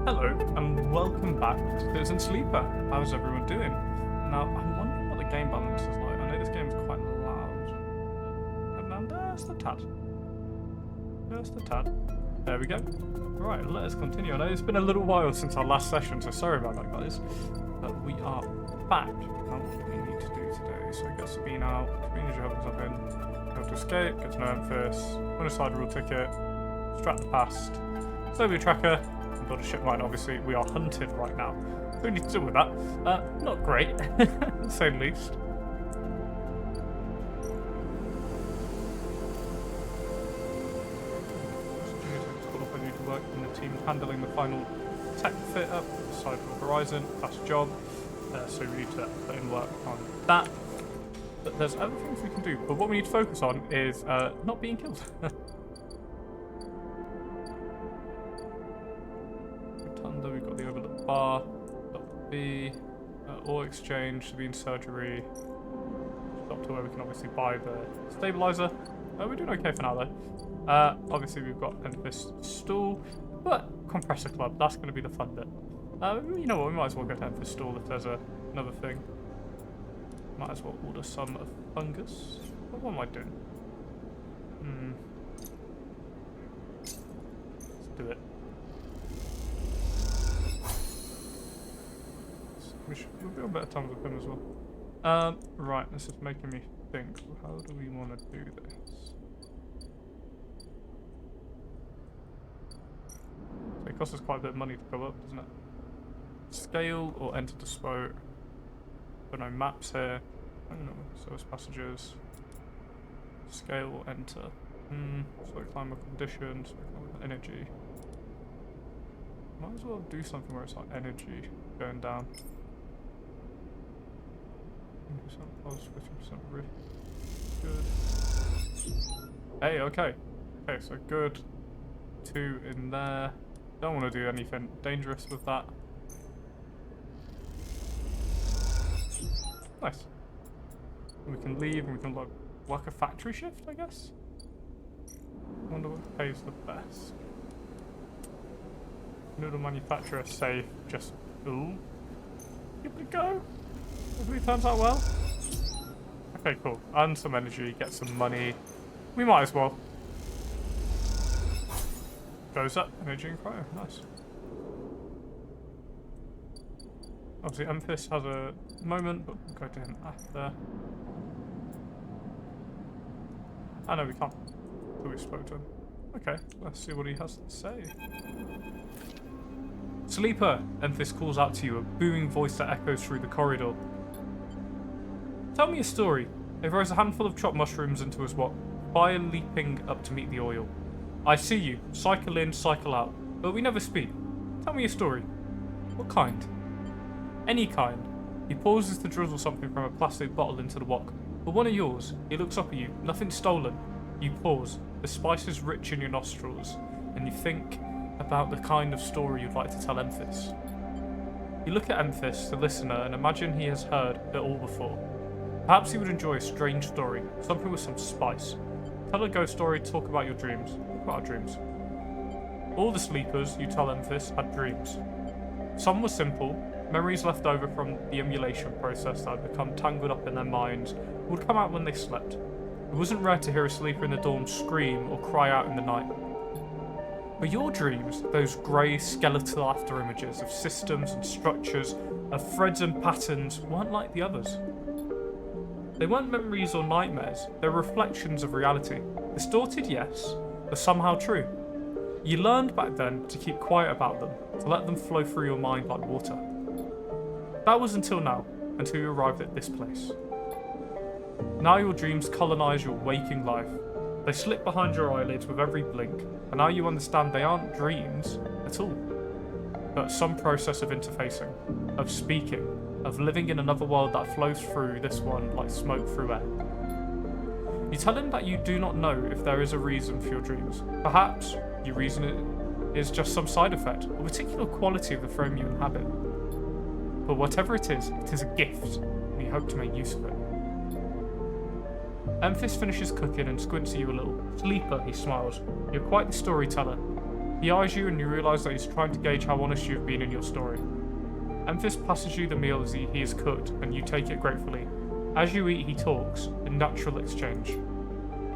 Hello, and welcome back to Citizen Sleeper. How's everyone doing? Now, I'm wondering what the game balance is like. I know this game is quite loud. And just a tad. Just a tad. There we go. Right, let us continue. I know it's been a little while since our last session, so sorry about that, guys. But we are back. Now, what do we need to do today? So get Sabine out. Sabine, you have something. Go to escape, get to know Memphis, win a side rule ticket, extract the past, Soviet tracker, and build a ship mine. Obviously, we are hunted right now. So we need to deal with that. Not great, to say the least. I need to work in the team handling the final tech fit up, side for Horizon, fast job. So we need to put in work on that. But there's other things we can do, but what we need to focus on is not being killed. Rotunda, we've got the overlook bar, got B, ore exchange, Sabine surgery, up to where we can obviously buy the stabilizer. We're doing okay for now though. Obviously we've got Memphis stool, but compressor club, that's going to be the fun bit. You know what, we might as well go to Memphis stool if there's another thing. Might as well order some of fungus. What am I doing? Let's do it. We'll be on better terms with him as well. Right, this is making me think. How do we want to do this? So it costs us quite a bit of money to go up, doesn't it? Scale or enter bespoke. But no maps here. I don't know. Service passengers. Scale or enter. So climate conditions. Energy. Might as well do something where it's like energy going down. 50% plus, 50% risk. Good. Hey, okay. Okay, so good. 2 in there. Don't want to do anything dangerous with that. Nice. And we can leave and we can like work a factory shift, I guess. Wonder what pays the best. Noodle manufacturer safe. Just ooh. Give it a go. Hopefully it turns out well. Okay, cool. Earn some energy, get some money. We might as well. Goes up. Energy and cryo. Nice. Obviously, Memphis has a moment, but we'll go to him after. I know we can't until we spoke to him. Okay, let's see what he has to say. Sleeper! Memphis calls out to you, a booming voice that echoes through the corridor. Tell me a story. He throws a handful of chopped mushrooms into his wok, fire leaping up to meet the oil. I see you, cycle in, cycle out, but we never speak. Tell me a story. What kind? Any kind. He pauses to drizzle something from a plastic bottle into the wok. But one of yours. He looks up at you. Nothing stolen. You pause. The spice is rich in your nostrils. And you think about the kind of story you'd like to tell Memphis. You look at Memphis, the listener, and imagine he has heard it all before. Perhaps he would enjoy a strange story. Something with some spice. Tell a ghost story, talk about your dreams. Talk about our dreams. All the sleepers, you tell Memphis, had dreams. Some were simple. Memories left over from the emulation process that had become tangled up in their minds would come out when they slept. It wasn't rare to hear a sleeper in the dorm scream or cry out in the night. But your dreams, those grey skeletal after images of systems and structures, of threads and patterns, weren't like the others. They weren't memories or nightmares, they were reflections of reality. Distorted, yes, but somehow true. You learned back then to keep quiet about them, to let them flow through your mind like water. That was until now, until you arrived at this place. Now your dreams colonise your waking life. They slip behind your eyelids with every blink, and now you understand they aren't dreams at all, but some process of interfacing, of speaking, of living in another world that flows through this one like smoke through air. You tell him that you do not know if there is a reason for your dreams. Perhaps you reason it is just some side effect, or particular quality of the frame you inhabit. But whatever it is a gift, and you hope to make use of it. Memphis finishes cooking and squints at you a little. Sleeper, he smiles. You're quite the storyteller. He eyes you and you realise that he's trying to gauge how honest you've been in your story. Emphis passes you the meal as he is cooked, and you take it gratefully. As you eat, he talks, in natural exchange.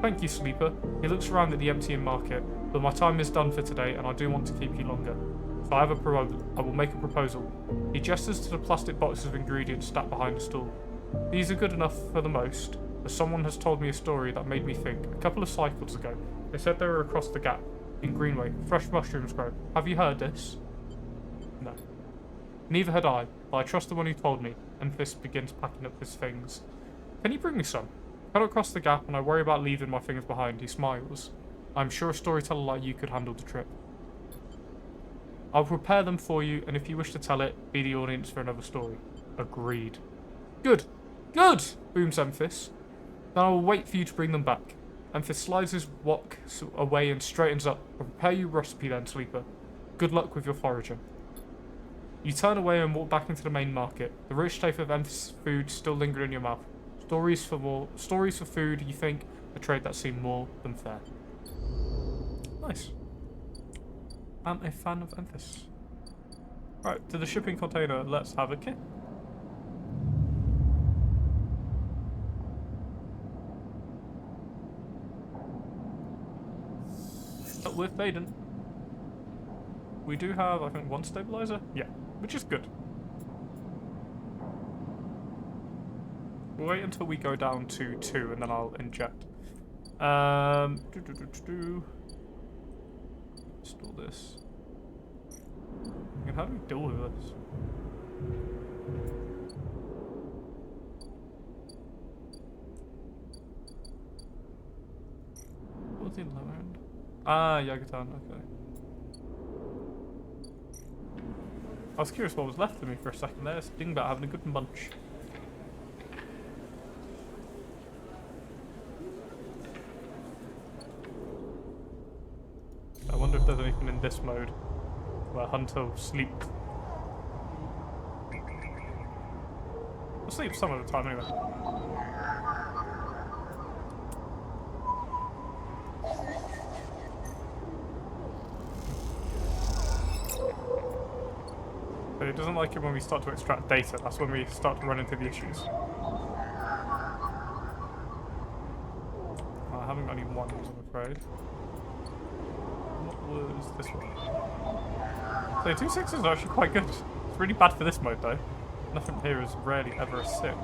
Thank you, Sleeper. He looks around at the empty market, but my time is done for today, and I do want to keep you longer. So I have a proposal. I will make a proposal. He gestures to the plastic boxes of ingredients stacked behind the stool. These are good enough for the most, but someone has told me a story that made me think. A couple of cycles ago, they said they were across the gap, in Greenway. Fresh mushrooms grow. Have you heard this? No. Neither had I, but I trust the one who told me. Emphis begins packing up his things. Can you bring me some? I cannot cross the gap and I worry about leaving my things behind. He smiles. I'm sure a storyteller like you could handle the trip. I'll prepare them for you, and if you wish to tell it, be the audience for another story. Agreed. Good! Good! Booms Emphis. Then I will wait for you to bring them back. Emphis slides his wok away and straightens up. I'll prepare you a recipe then, Sleeper. Good luck with your foraging. You turn away and walk back into the main market. The rich taste of Emphis' food still lingering in your mouth. Stories for food, you think, a trade that seemed more than fair. Nice. I'm a fan of Emphis. Right, to the shipping container, let's have a kick. But with Baden, we do have, I think, one stabilizer? Yeah, which is good. We'll wait until we go down to 2 and then I'll inject. Install this. And how do we deal with this? What's the lower end? Ah, Yagatan, okay. I was curious what was left of me for a second there. Thinking about having a good munch. I wonder if there's anything in this mode where Hunter will sleep. I'll sleep some of the time anyway. But it doesn't like it when we start to extract data. That's when we start to run into the issues. I haven't got any ones, I'm afraid. What was this one? So 2 6s are actually quite good. It's really bad for this mode though. Nothing here is rarely ever a 6. Yep,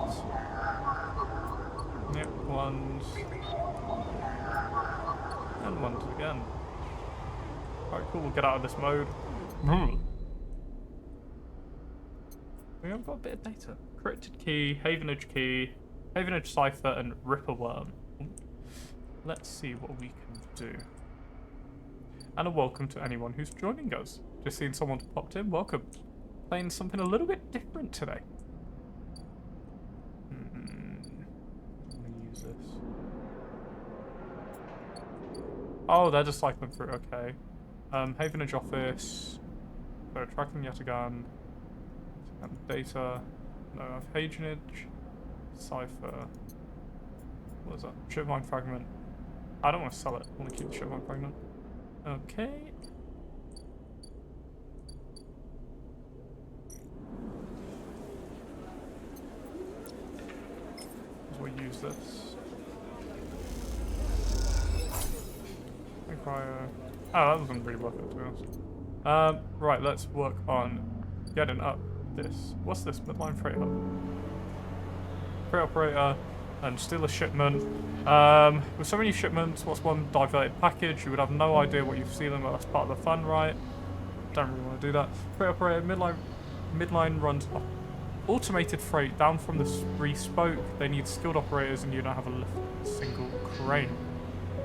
1s. And 1s again. Alright, cool, we'll get out of this mode. We have got a bit of data. Cryptid key, Havenage cipher, and Ripper worm. Let's see what we can do. And a welcome to anyone who's joining us. Just seeing someone popped in, welcome. Playing something a little bit different today. I'm gonna use this. Oh, they're just cycling through, okay. Havenage office. So tracking yet again. And data. No, I have Havenage. Cipher. What is that? Shipmine fragment. I don't want to sell it. I want to keep the shipmine fragment. Okay. We'll use this. Cryo. Oh, that wasn't really worth it, to be honest. Right, let's work on getting up this. What's this? Midline Freight Hub. Freight operator and steal a shipment. With so many shipments, what's one diverted package? You would have no idea what you've stealing, but that's part of the fun, right? Don't really want to do that. Freight operator, midline runs automated freight down from the 3 spoke. They need skilled operators and you don't have a lift single crane.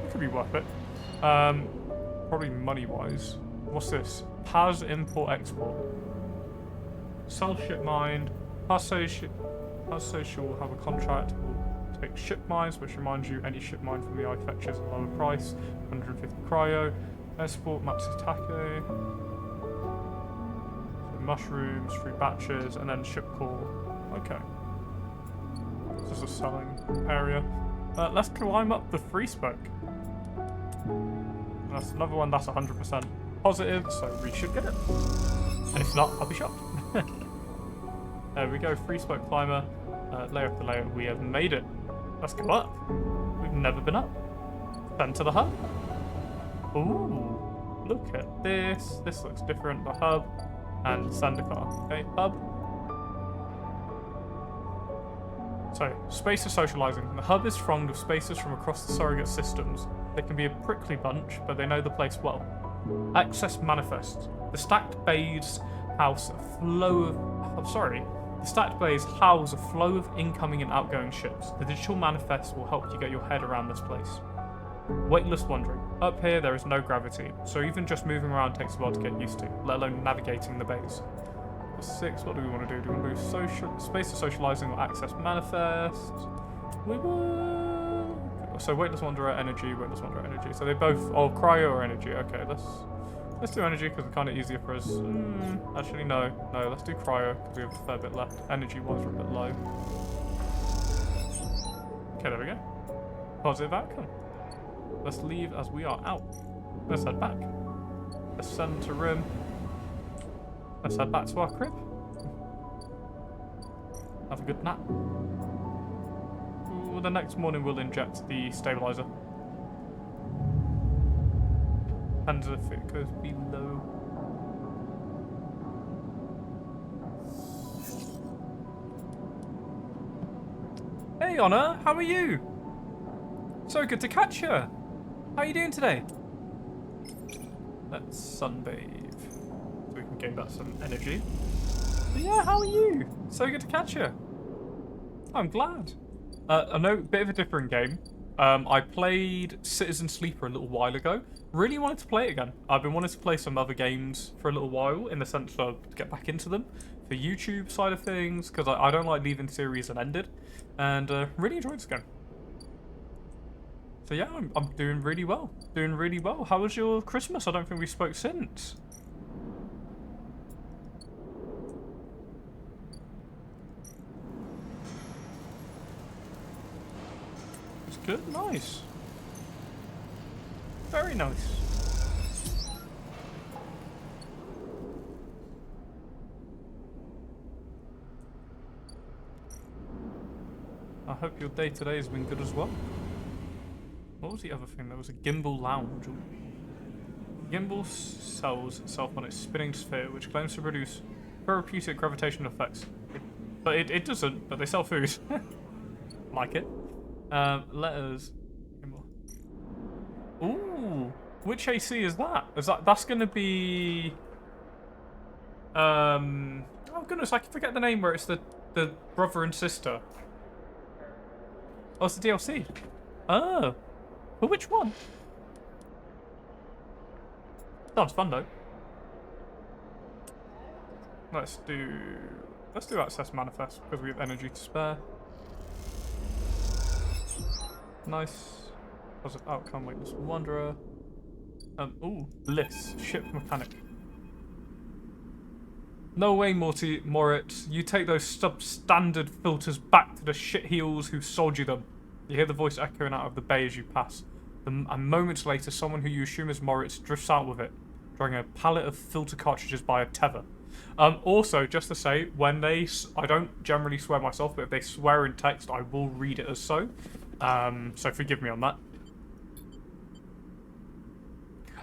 It could be worth it. Probably money-wise. What's this? Paz import export. Sell ship mine. Paz says she'll have a contract. We'll take ship mines, which reminds you any ship mine from the eye fetches a lower price. 150 cryo. Export Matsutake. So mushrooms, 3 batches, and then ship core. Okay. This is a selling area. Let's climb up the 3 spoke. That's another one that's 100%. positive, so we should get it. And if not, I'll be shocked. There we go, free smoke climber. Layer after layer, we have made it. Let's go up. We've never been up. Then to the hub. Ooh, look at this. This looks different. The hub and Zendikar. Okay, hub. So, space of socializing. The hub is thronged with spacers from across the surrogate systems. They can be a prickly bunch, but they know the place well. Access manifest. The stacked bays house a flow of... The stacked bays house a flow of incoming and outgoing ships. The digital manifest will help you get your head around this place. Weightless wandering. Up here, there is no gravity, so even just moving around takes a while to get used to, let alone navigating the bays. 6, what do we want to do? Do we want to do space of socializing or access manifest? We will... So weightless wanderer, energy, weightless wanderer, energy. So they both... Oh, cryo or energy. Okay, let's do energy because it's kind of easier for us. Actually, no. No, let's do cryo because we have a fair bit left. Energy-wise, we're a bit low. Okay, there we go. Positive outcome. Let's leave as we are out. Let's head back. Ascend to Rim. Let's head back to our crib. Have a good nap. Ooh, the next morning we'll inject the stabilizer. And if it goes below. Hey Honor, how are you? So good to catch you. How are you doing today? Let's sunbathe. So we can gain back some energy. But yeah, how are you? So good to catch you. I'm glad. I know, a bit of a different game. I played Citizen Sleeper a little while ago. Really wanted to play it again. I've been wanting to play some other games for a little while in the sense of to get back into them for YouTube side of things because I don't like leaving series unended, and really enjoyed this game. So yeah, I'm doing really well. Doing really well. How was your Christmas? I don't think we spoke since. It's good. Nice. Very nice. I hope your day today has been good as well. What was the other thing? There was a gimbal lounge. Gimbal sells itself on its spinning sphere, which claims to produce therapeutic gravitational effects. But it doesn't, but they sell food. Like it. Letters. Gimbal. Ooh, which AC is that? That's gonna be... oh goodness, I can forget the name where it's the brother and sister. Oh, it's the DLC. Oh. But which one? Sounds fun though. Let's do access manifest because we have energy to spare. Nice. Positive outcome, weightless wanderer. Ooh, bliss, ship mechanic. No way, Moritz. You take those substandard filters back to the shitheels who sold you them. You hear the voice echoing out of the bay as you pass. And moments later, someone who you assume is Moritz drifts out with it, drawing a pallet of filter cartridges by a tether. Also, just to say, when they... I don't generally swear myself, but if they swear in text, I will read it as so. So forgive me on that.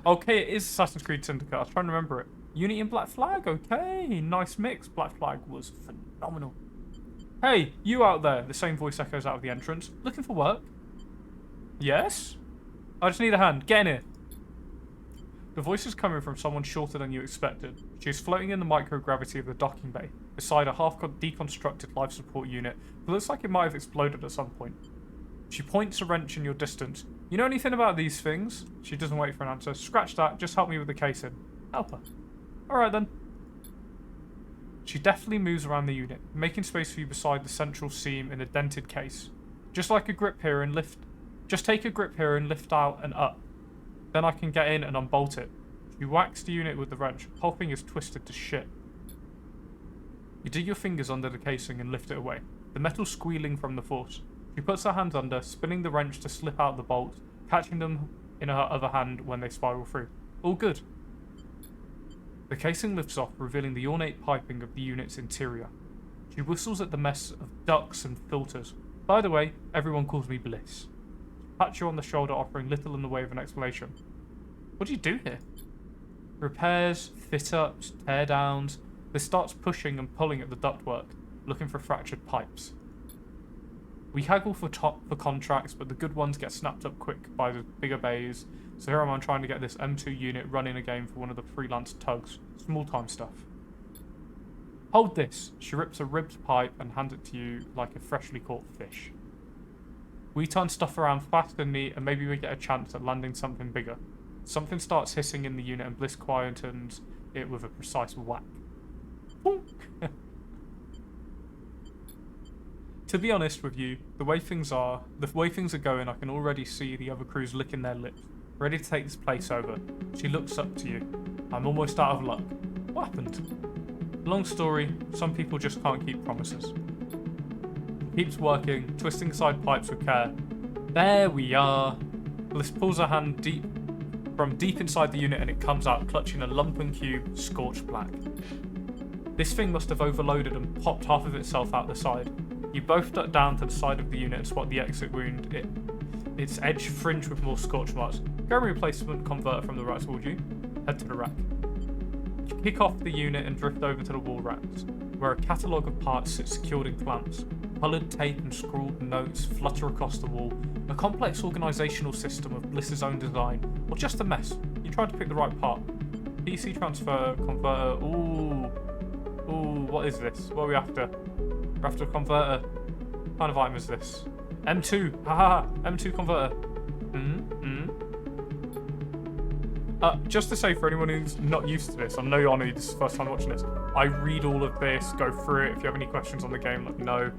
Okay, it is Assassin's Creed Syndicate. I was trying to remember it. Unity and Black Flag, okay. Nice mix. Black Flag was phenomenal. Hey, you out there. The same voice echoes out of the entrance. Looking for work? Yes? I just need a hand. Get in here. The voice is coming from someone shorter than you expected. She is floating in the microgravity of the docking bay, beside a half-deconstructed life support unit that looks like it might have exploded at some point. She points a wrench in your distance. You know anything about these things? She doesn't wait for an answer. Scratch that. Just help me with the casing. Help her. Alright then. She deftly moves around the unit, making space for you beside the central seam in a dented case. Just take a grip here and lift out and up. Then I can get in and unbolt it. You wax the unit with the wrench. Whole thing is twisted to shit. You dig your fingers under the casing and lift it away, the metal squealing from the force. She puts her hands under, spinning the wrench to slip out the bolt, catching them in her other hand when they spiral through. All good. The casing lifts off, revealing the ornate piping of the unit's interior. She whistles at the mess of ducts and filters. By the way, everyone calls me Bliss. She pats you on the shoulder, offering little in the way of an explanation. What do you do here? Repairs, fit-ups, tear-downs. This starts pushing and pulling at the ductwork, looking for fractured pipes. We haggle for contracts, but the good ones get snapped up quick by the bigger bays, so here I am trying to get this M2 unit running again for one of the freelance tugs. Small-time stuff. Hold this. She rips a ribbed pipe and hands it to you like a freshly caught fish. We turn stuff around fast and neat, and maybe we get a chance at landing something bigger. Something starts hissing in the unit, and Bliss quietens it with a precise whack. To be honest with you, the way things are going, I can already see the other crews licking their lips, ready to take this place over. She looks up to you. I'm almost out of luck. What happened? Long story, some people just can't keep promises. Keeps working, twisting aside pipes with care. There we are. Bliss pulls her hand from deep inside the unit and it comes out, clutching a lumpen cube, scorched black. This thing must have overloaded and popped half of itself out the side. You both duck down to the side of the unit and spot the exit wound, its edge fringed with more scorch marks. Grab a replacement converter from the right towards you. Head to the rack. You kick off the unit and drift over to the wall racks, where a catalogue of parts sits secured in clamps. Coloured tape and scrawled notes flutter across the wall. A complex organisational system of Bliss's own design, or just a mess. You try to pick the right part. PC transfer, converter, ooh, what is this? What are we after? We're after a converter. What kind of item is this? M2, haha, M2 converter. Just to say, for anyone who's not used to this, I know you're on this is the first time watching this, I read all of this, go through it. If you have any questions on the game, let me know.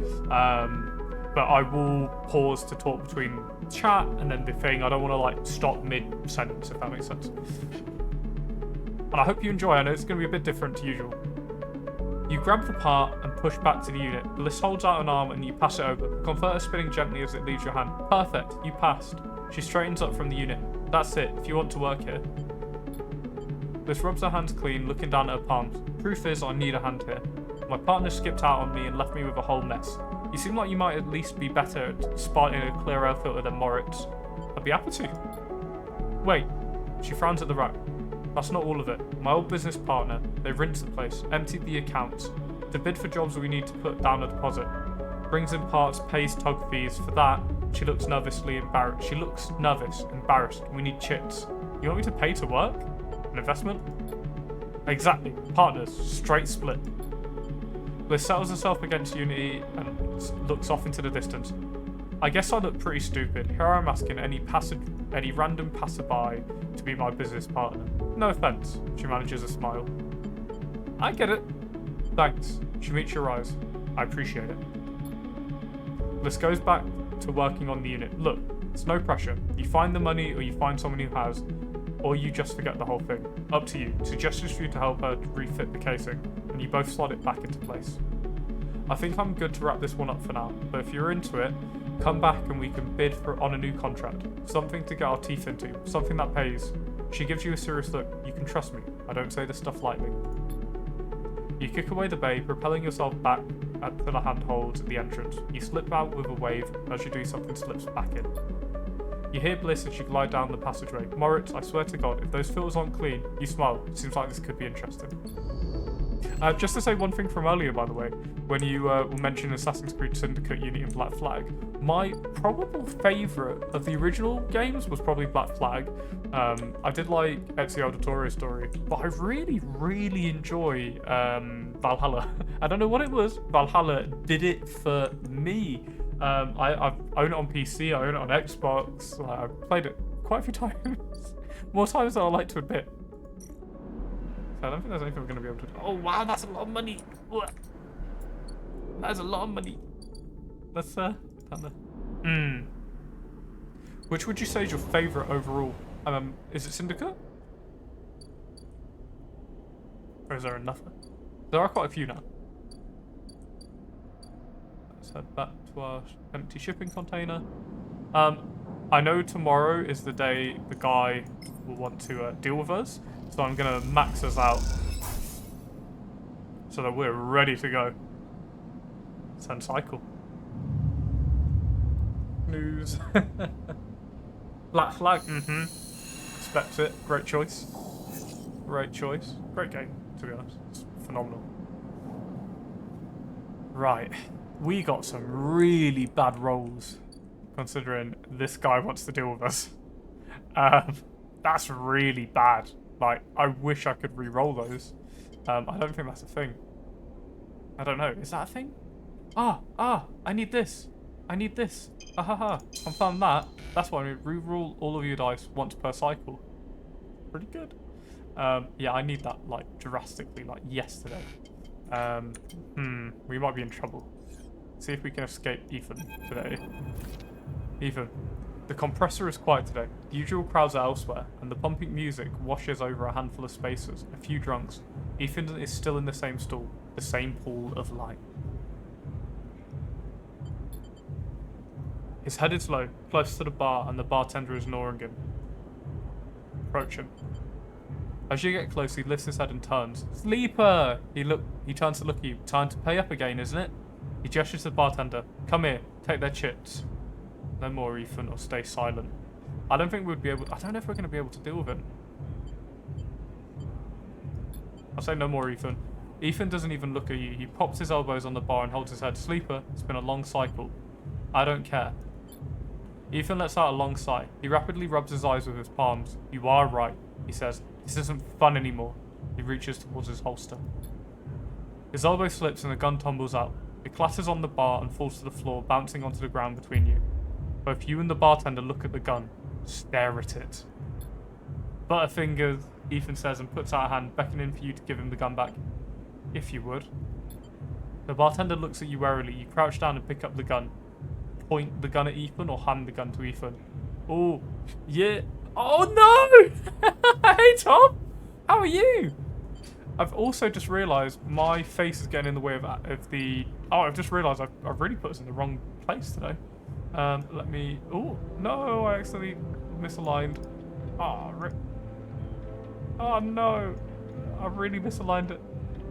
But I will pause to talk between chat and then the thing. I don't want to like stop mid-sentence, if that makes sense. And I hope you enjoy. I know it's going to be a bit different to usual. You grab the part and push back to the unit. Bliss holds out an arm and you pass it over. The converter spinning gently as it leaves your hand. Perfect, you passed. She straightens up from the unit. That's it, if you want to work here. Bliss rubs her hands clean, looking down at her palms. Truth is, I need a hand here. My partner skipped out on me and left me with a whole mess. You seem like you might at least be better at spotting a clear air filter than Moritz. I'd be happy to. Wait, she frowns at the rack. That's not all of it. My old business partner, they rinsed the place, emptied the accounts. To bid for jobs we need to put down a deposit. Brings in parts, pays tug fees. For that, she looks nervously embarrassed. She looks nervous, embarrassed. We need chits. You want me to pay to work? An investment? Exactly. Partners. Straight split. Bliss settles herself against Unity and looks off into the distance. I guess I look pretty stupid. Here I'm asking any random passerby to be my business partner. No offense. She manages a smile. I get it. Thanks. She meets your eyes. I appreciate it. Bliss goes back to working on the unit. Look, it's no pressure. You find the money or you find someone who has, or you just forget the whole thing. Up to you. Suggestions for you to help her refit the casing, and you both slot it back into place. I think I'm good to wrap this one up for now, but if you're into it, come back and we can bid on a new contract. Something to get our teeth into. Something that pays. She gives you a serious look. You can trust me. I don't say this stuff lightly. You kick away the bay, propelling yourself back to the handholds at the entrance. You slip out with a wave. As you do, something slips back in. You hear Bliss as you glide down the passageway. Moritz, I swear to God, if those filters aren't clean, you smile. It seems like this could be interesting. Just to say one thing from earlier, by the way, when you were mentioning Assassin's Creed Syndicate, Unity and Black Flag, my probable favourite of the original games was probably Black Flag. I did like Ezio Auditore's story, but I really, really enjoy Valhalla. I don't know what it was. Valhalla did it for me. I own it on PC, I own it on Xbox. I've played it quite a few times. More times than I like to admit. I don't think there's anything we're going to be able to do. Oh wow, that's a lot of money. That's a lot of money. Let's down there. Which would you say is your favourite overall? Is it Syndicate? Or is there another? There are quite a few now. Let's head back to our empty shipping container. I know tomorrow is the day the guy will want to deal with us. So I'm going to max us out so that we're ready to go. Send cycle. News. Black flag. Expect it. Great choice. Great choice. Great game, to be honest. It's phenomenal. Right. We got some really bad rolls, considering this guy wants to deal with us. That's really bad. Like, I wish I could re-roll those. I don't think that's a thing. I don't know. Is that a thing? I need this. I need this. Ahaha. Confirm that. That's why we re-roll all of your dice once per cycle. Pretty good. Yeah, I need that, like, drastically, like, yesterday. We might be in trouble. See if we can escape Ethan today. Ethan. The compressor is quiet today. The usual crowds are elsewhere, and the pumping music washes over a handful of spacers, a few drunks. Ethan is still in the same stall, the same pool of light. His head is low, close to the bar, and the bartender is ignoring him. Approach him. As you get close, he lifts his head and turns. Sleeper! He turns to look at you. Time to pay up again, isn't it? He gestures to the bartender. Come here, take their chips. No more, Ethan, or stay silent. I don't think we'd be able... I don't know if we're going to be able to deal with him. I'll say no more, Ethan. Ethan doesn't even look at you. He pops his elbows on the bar and holds his head. Sleeper, it's been a long cycle. I don't care. Ethan lets out a long sigh. He rapidly rubs his eyes with his palms. You are right, he says. This isn't fun anymore. He reaches towards his holster. His elbow slips and the gun tumbles out. It clatters on the bar and falls to the floor, bouncing onto the ground between you. Both you and the bartender look at the gun. Stare at it. Butterfingers, Ethan says, and puts out a hand, beckoning for you to give him the gun back. If you would. The bartender looks at you warily. You crouch down and pick up the gun. Point the gun at Ethan or hand the gun to Ethan. Oh, yeah. Oh, no! Hey, Tom! How are you? I've also just realised my face is getting in the way of the... Oh, I've just realised I've really put us in the wrong place today. Let me... Oh, no, I accidentally misaligned. Oh, no. I really misaligned it.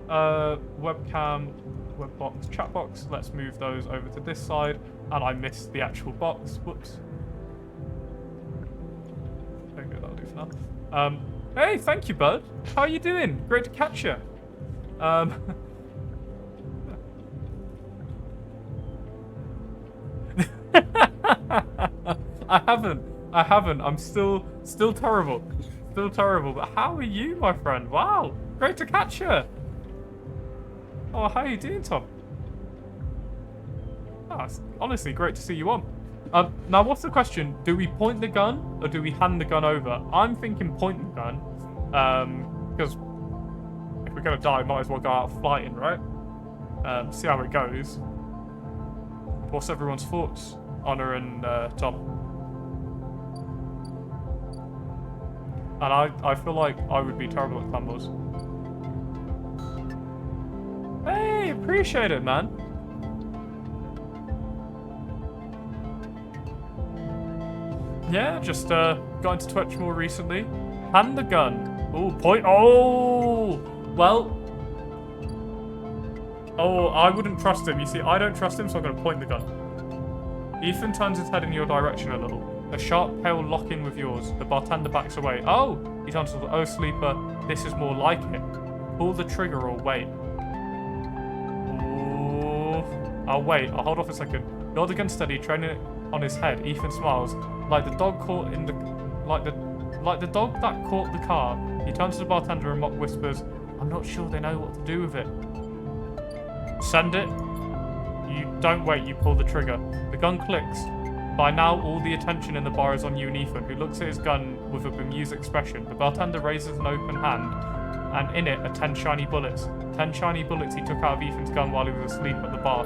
Webcam, webbox, chat box. Let's move those over to this side. And I missed the actual box. Whoops. Okay, that'll do for now. Hey, thank you, bud. How are you doing? Great to catch you. I haven't. I'm still terrible. Still terrible. But how are you, my friend? Wow. Great to catch you. Oh, how are you doing, Tom? Oh, it's honestly great to see you on. Now, what's the question? Do we point the gun or do we hand the gun over? I'm thinking point the gun. Because if we're going to die, might as well go out fighting, right? See how it goes. What's everyone's thoughts? Honor and Tom. And I feel like I would be terrible at combos. Hey, appreciate it, man. Yeah, just got into Twitch more recently. Hand the gun. Oh, point. Oh, well. Oh, I wouldn't trust him. You see, I don't trust him, so I'm going to point the gun. Ethan turns his head in your direction a little. A sharp, pale lock-in with yours. The bartender backs away. Oh, he turns to the... Oh, Sleeper, this is more like it. Pull the trigger or wait. Oh, I'll wait. I'll hold off a second. You're the gun steady, training it on his head. Ethan smiles. Like the dog caught in the... Like the dog that caught the car. He turns to the bartender and whispers, I'm not sure they know what to do with it. Send it. You don't wait, you pull the trigger. The gun clicks. By now, all the attention in the bar is on you and Ethan, who looks at his gun with a bemused expression. The bartender raises an open hand, and in it are 10 shiny bullets. 10 shiny bullets he took out of Ethan's gun while he was asleep at the bar.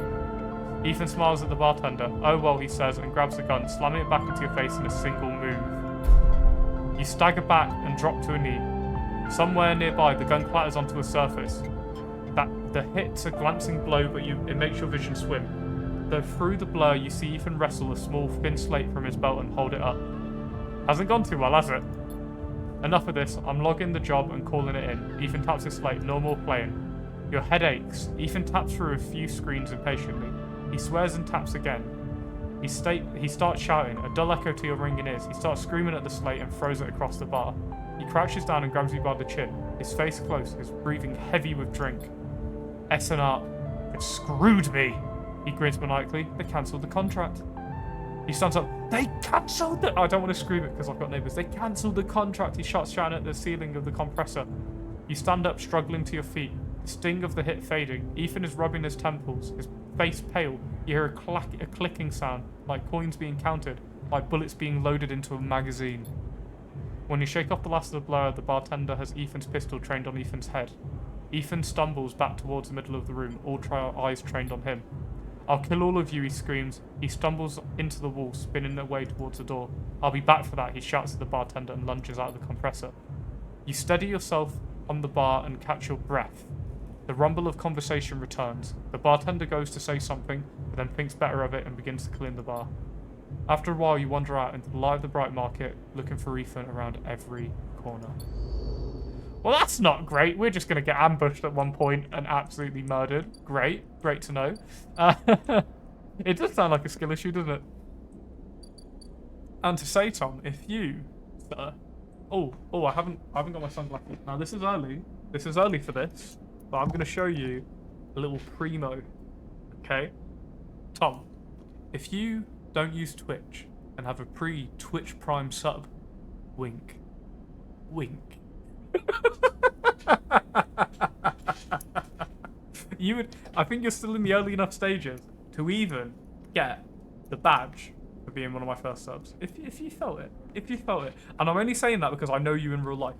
Ethan smiles at the bartender. Oh well, he says, and grabs the gun, slamming it back into your face in a single move. You stagger back and drop to a knee. Somewhere nearby, the gun clatters onto a surface. The hit's a glancing blow, but it makes your vision swim. Though through the blur, you see Ethan wrestle a small thin slate from his belt and hold it up. Hasn't gone too well, has it? Enough of this. I'm logging the job and calling it in. Ethan taps his slate. No more playing. Your head aches. Ethan taps through a few screens impatiently. He swears and taps again. He starts shouting, a dull echo to your ringing ears. He starts screaming at the slate and throws it across the bar. He crouches down and grabs you by the chin, his face close, his breathing heavy with drink. SNR, it screwed me. He grins maniacally. They cancelled the contract. He stands up. They cancelled the... I don't want to scream it because I've got neighbours. They cancelled the contract. He starts shouting at the ceiling of the compressor. You stand up, struggling to your feet. The sting of the hit fading. Ethan is rubbing his temples, his face pale. You hear a clicking sound, like coins being counted, like bullets being loaded into a magazine. When you shake off the last of the blur, the bartender has Ethan's pistol trained on Ethan's head. Ethan stumbles back towards the middle of the room, all eyes trained on him. I'll kill all of you, he screams. He stumbles into the wall, spinning away towards the door. I'll be back for that, he shouts at the bartender and lunges out of the compressor. You steady yourself on the bar and catch your breath. The rumble of conversation returns. The bartender goes to say something, but then thinks better of it and begins to clean the bar. After a while, you wander out into the light of the Bright Market, looking for Ethan around every corner. Well, that's not great. We're just going to get ambushed at one point and absolutely murdered. Great. Great to know. It does sound like a skill issue, doesn't it? And to say, Tom, if you... I haven't got my sunglasses. Now, this is early. This is early for this. But I'm going to show you a little primo. Okay? Tom, if you don't use Twitch and have a pre-Twitch Prime sub, wink. Wink. I think you're still in the early enough stages to even get the badge for being one of my first subs. If you felt it. If you felt it. And I'm only saying that because I know you in real life.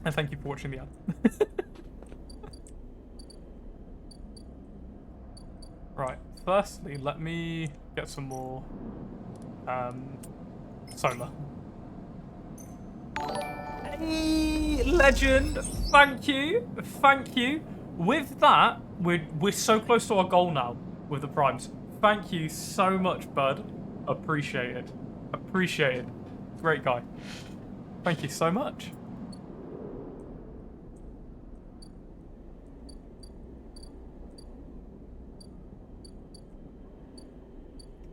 And thank you for watching the ad. Right, firstly, let me get some more solar. Hey, legend! Thank you, thank you. With that, we're so close to our goal now with the primes. Thank you so much, bud. Appreciate it. Appreciate it. Great guy. Thank you so much.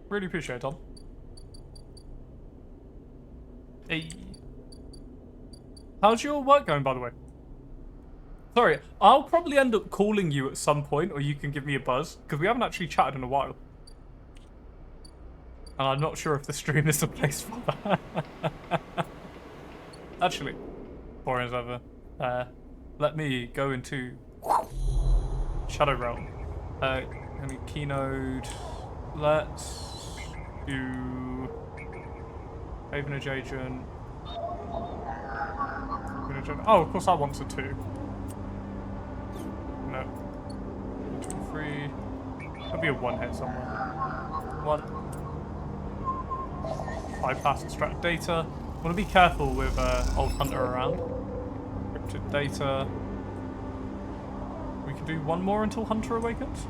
Really appreciate it, Tom. Hey. How's your work going, by the way? Sorry, I'll probably end up calling you at some point, or you can give me a buzz, because we haven't actually chatted in a while. And I'm not sure if the stream is the place for that. Actually, boring as ever. Let me go into Shadow Realm. Any Keynote. Let's do Havenage Agent. Oh, of course I want a 2. No. 2, 3. There'll be a 1 hit somewhere. 1. Bypass extract data. Want to be careful with old Hunter around. Encrypted data. We can do 1 more until Hunter awakens.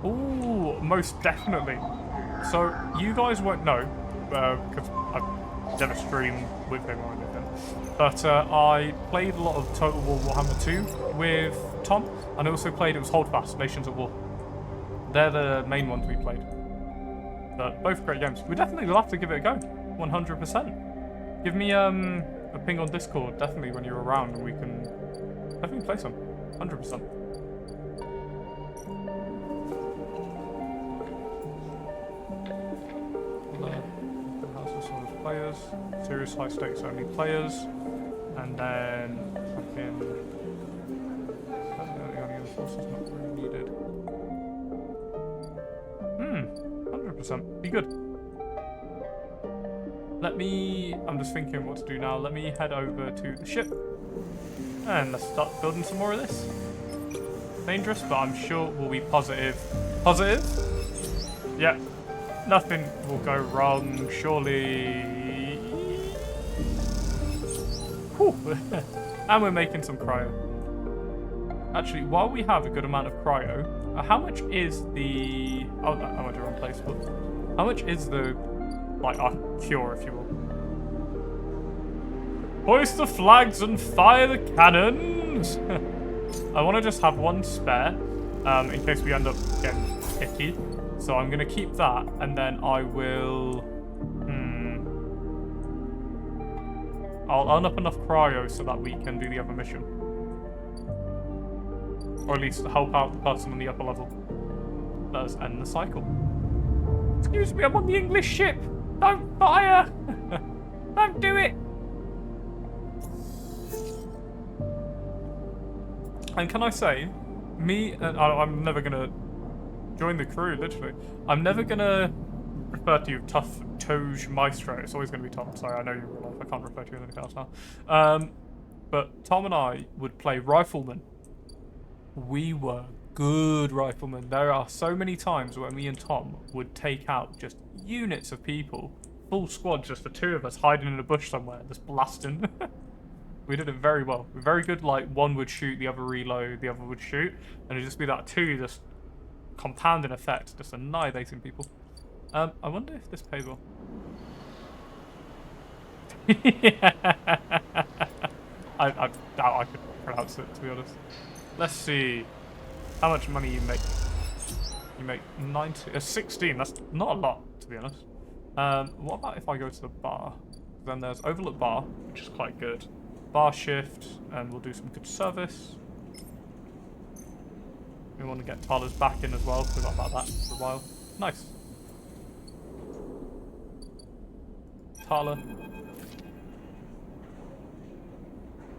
Ooh, most definitely. So, you guys won't know, because I've never streamed with him or anything, but I played a lot of Total War Warhammer 2 with Tom, and I also played, it was Holdfast, Nations at War. They're the main ones we played. But both great games. We definitely will have to give it a go, 100%. Give me a ping on Discord, definitely, when you're around, and we can definitely play some, 100%. Players, serious high stakes only players, and then fucking the only other forces not really needed. 100%. Be good. I'm just thinking what to do now. Let me head over to the ship and let's start building some more of this. Dangerous, but I'm sure we'll be positive. Positive? Yeah. Nothing will go wrong, surely. And we're making some cryo. Actually, while we have a good amount of cryo, How much is the... Oh, no, I went to the wrong place. How much is the, like, our cure, if you will? Hoist the flags and fire the cannons! I want to just have one spare, in case we end up getting picky. So I'm going to keep that, and then I will... I'll earn up enough cryo so that we can do the other mission. Or at least help out the person on the upper level. Let us end the cycle. Excuse me, I'm on the English ship! Don't fire! Don't do it! And can I say, I'm never gonna join the crew, literally. I'm never gonna refer to you Tough Toge Maestro. It's always gonna be Tom. Sorry, I know you in real life. I can't refer to you as anything else now. But Tom and I would play Rifleman. We were good riflemen. There are so many times when me and Tom would take out just units of people, full squad, just the two of us hiding in a bush somewhere, just blasting. We did it very well. We're very good, like, one would shoot, the other reload, the other would shoot, and it'd just be that two, just compounding effect, just annihilating people. I wonder if this pays well. I doubt I could pronounce it, to be honest. Let's see how much money you make. You make 16. That's not a lot, to be honest. What about if I go to the bar? Then there's Overlook Bar, which is quite good. Bar shift, and we'll do some good service. We want to get Tyler's back in as well. Forgot about that for a while. Nice. Tyler.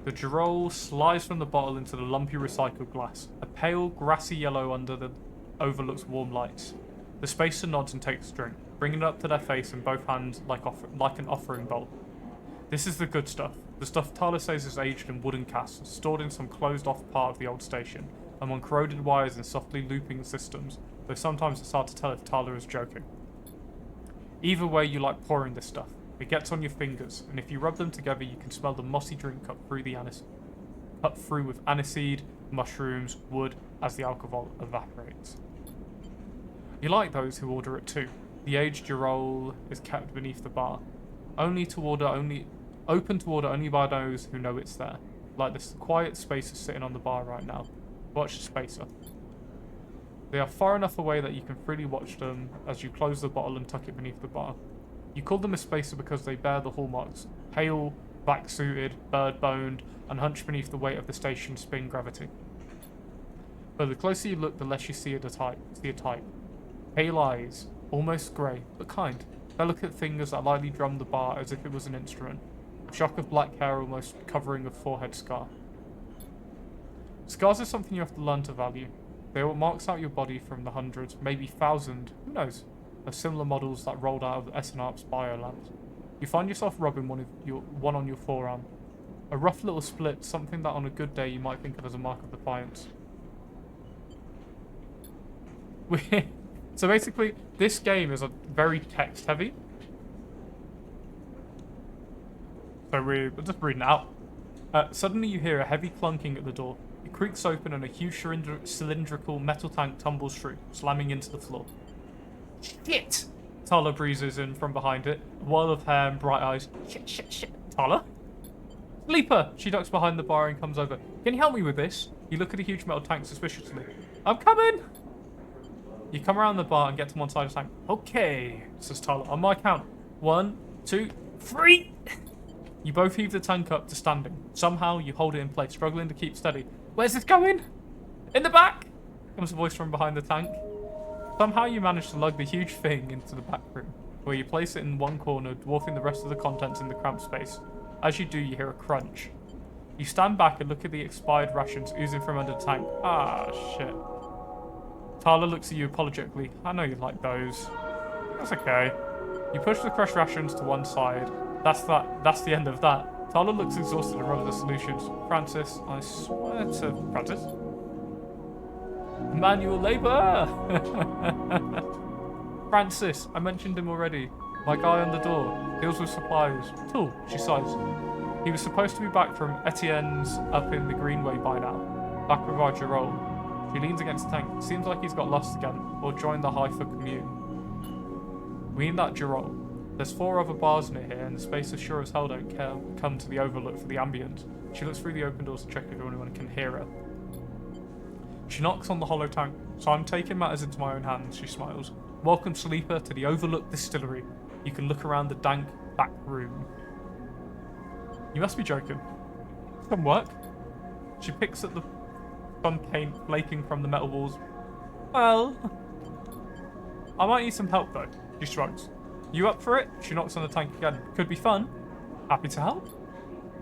The Girol slides from the bottle into the lumpy recycled glass. A pale, grassy yellow under the overlooks warm lights. The spacer nods and takes a drink, bringing it up to their face in both hands like an offering bowl. This is the good stuff. The stuff Tyler says is aged in wooden casks, stored in some closed-off part of the old station, among corroded wires and softly looping systems, though sometimes it's hard to tell if Tyler is joking. Either way you like pouring this stuff. It gets on your fingers, and if you rub them together, you can smell the mossy drink cut through with aniseed, mushrooms, wood, as the alcohol evaporates. You like those who order it too. The aged Girol is kept beneath the bar, open to order only by those who know it's there. Like this quiet spacer sitting on the bar right now. Watch the spacer. They are far enough away that you can freely watch them as you close the bottle and tuck it beneath the bar. You call them a spacer because they bear the hallmarks: pale, black-suited, bird-boned, and hunched beneath the weight of the station's spin gravity. But the closer you look, the less you see a type. Pale eyes, almost grey, but kind. Delicate fingers that lightly drum the bar as if it was an instrument. A shock of black hair almost covering a forehead scar. Scars are something you have to learn to value. They are what marks out your body from the hundreds, maybe thousand, who knows, of similar models that rolled out of SNARP's biolabs. You find yourself rubbing one on your forearm. A rough little split, something that on a good day you might think of as a mark of defiance. So basically, this game is very text heavy. So we're just reading it out. Suddenly you hear a heavy clunking at the door. It creaks open and a huge cylindrical metal tank tumbles through, slamming into the floor. Shit! Tyler breezes in from behind it, a whirl of hair and bright eyes. Shit. Tyler? Sleeper! She ducks behind the bar and comes over. Can you help me with this? You look at a huge metal tank suspiciously. I'm coming! You come around the bar and get to one side of the tank. Okay, says Tyler. On my count. 1, 2, 3! You both heave the tank up to standing. Somehow, you hold it in place, struggling to keep steady. Where's this going? In the back! Comes a voice from behind the tank. Somehow you manage to lug the huge thing into the back room, where you place it in one corner, dwarfing the rest of the contents in the cramped space. As you do, you hear a crunch. You stand back and look at the expired rations oozing from under the tank. Ah, shit. Tyler looks at you apologetically. I know you like those. That's okay. You push the crushed rations to one side. That's the end of that. Tyler looks exhausted and runs the solutions. Francis, I swear to... Francis? Manual labour! Francis, I mentioned him already. My guy on the door. Deals with supplies. Cool, she sighs. He was supposed to be back from Etienne's up in the Greenway by now. Back with our Girol. She leans against the tank. Seems like he's got lost again, or joined the Haifa commune. We need that Girol. There's 4 other bars near here, and the spaces sure as hell don't care come to the overlook for the ambient. She looks through the open doors to check if anyone can hear her. She knocks on the hollow tank, so I'm taking matters into my own hands, she smiles. Welcome, sleeper, to the Overlook Distillery. You can look around the dank back room. You must be joking. Come work. She picks at the sun paint flaking from the metal walls. Well, I might need some help though. She shrugs. You up for it? She knocks on the tank again. Could be fun. Happy to help?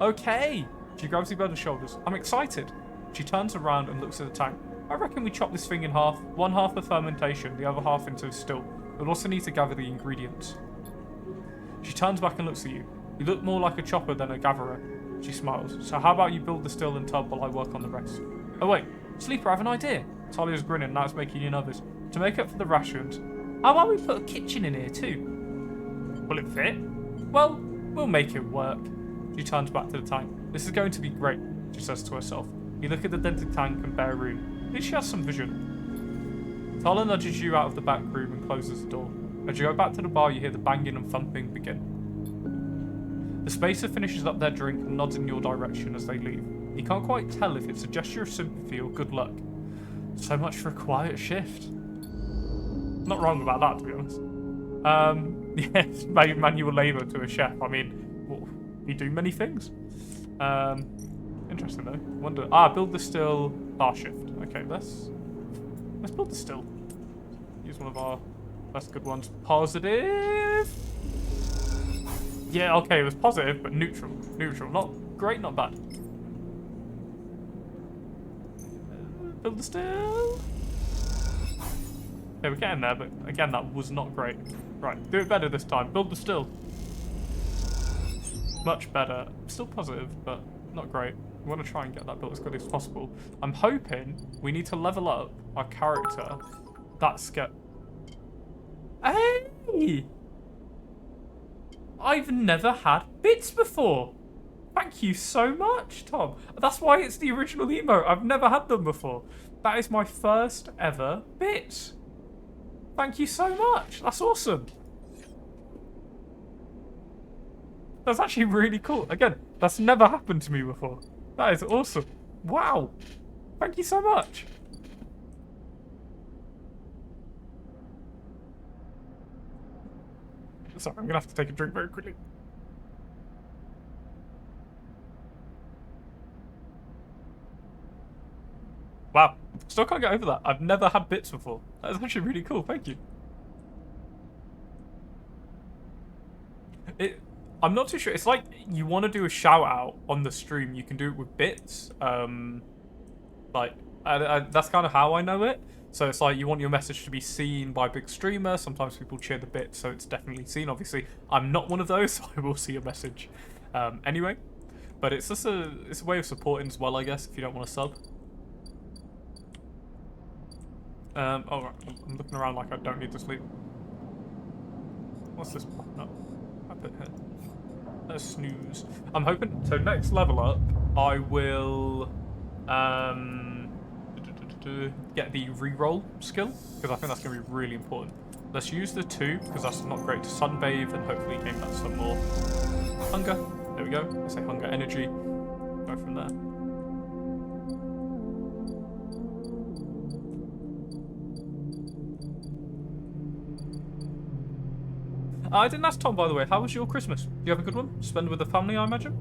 Okay. She grabs you by the shoulders. I'm excited. She turns around and looks at the tank. I reckon we chop this thing in half. One half for fermentation, the other half into still. We'll also need to gather the ingredients. She turns back and looks at you. You look more like a chopper than a gatherer. She smiles. So how about you build the still and tub while I work on the rest? Oh wait, Sleeper, I have an idea. Talia's grinning, now it's making you nervous. To make up for the rations, how about we put a kitchen in here too? Will it fit? Well, we'll make it work. She turns back to the tank. This is going to be great, she says to herself. You look at the dented tank and bare room. At least she has some vision. Tala nudges you out of the back room and closes the door. As you go back to the bar, you hear the banging and thumping begin. The spacer finishes up their drink and nods in your direction as they leave. You can't quite tell if it's a gesture of sympathy or good luck. So much for a quiet shift. Not wrong about that, to be honest. Yes, manual labour to a chef. I mean, well, we do many things. Interesting though. Wonder. Build the still. Bar shift. Okay, let's build the still. Use one of our best good ones. Positive. Yeah, okay, it was positive, but neutral. Neutral. Not great, not bad. Build the still. Okay, we're getting there, but again, that was not great. Right, do it better this time. Build the still. Much better. Still positive, but not great. We want to try and get that built as good as possible. I'm hoping we need to level up our character. That's get. Hey! I've never had bits before. Thank you so much, Tom. That's why it's the original emote. I've never had them before. That is my first ever bit. Thank you so much. That's awesome. That's actually really cool. Again, that's never happened to me before. That is awesome. Wow. Thank you so much. Sorry, I'm going to have to take a drink very quickly. Wow. Still can't get over that. I've never had bits before. That is actually really cool. Thank you. I'm not too sure. It's like you want to do a shout out on the stream. You can do it with bits. That's kind of how I know it. So it's like you want your message to be seen by a big streamer. Sometimes people cheer the bit, so it's definitely seen. Obviously, I'm not one of those, so I will see a message anyway. But it's just a way of supporting as well, I guess, if you don't want to sub. Oh, right. I'm looking around like I don't need to sleep. What's this popping up? I put here. Let's snooze. I'm hoping. So next level up, I will get the reroll skill because I think that's going to be really important. Let's use the 2 because that's not great to sunbathe and hopefully gain back some more hunger. There we go. I say hunger, energy. Go from there. I didn't ask Tom, by the way, how was your Christmas? Do you have a good one? Spend with the family, I imagine?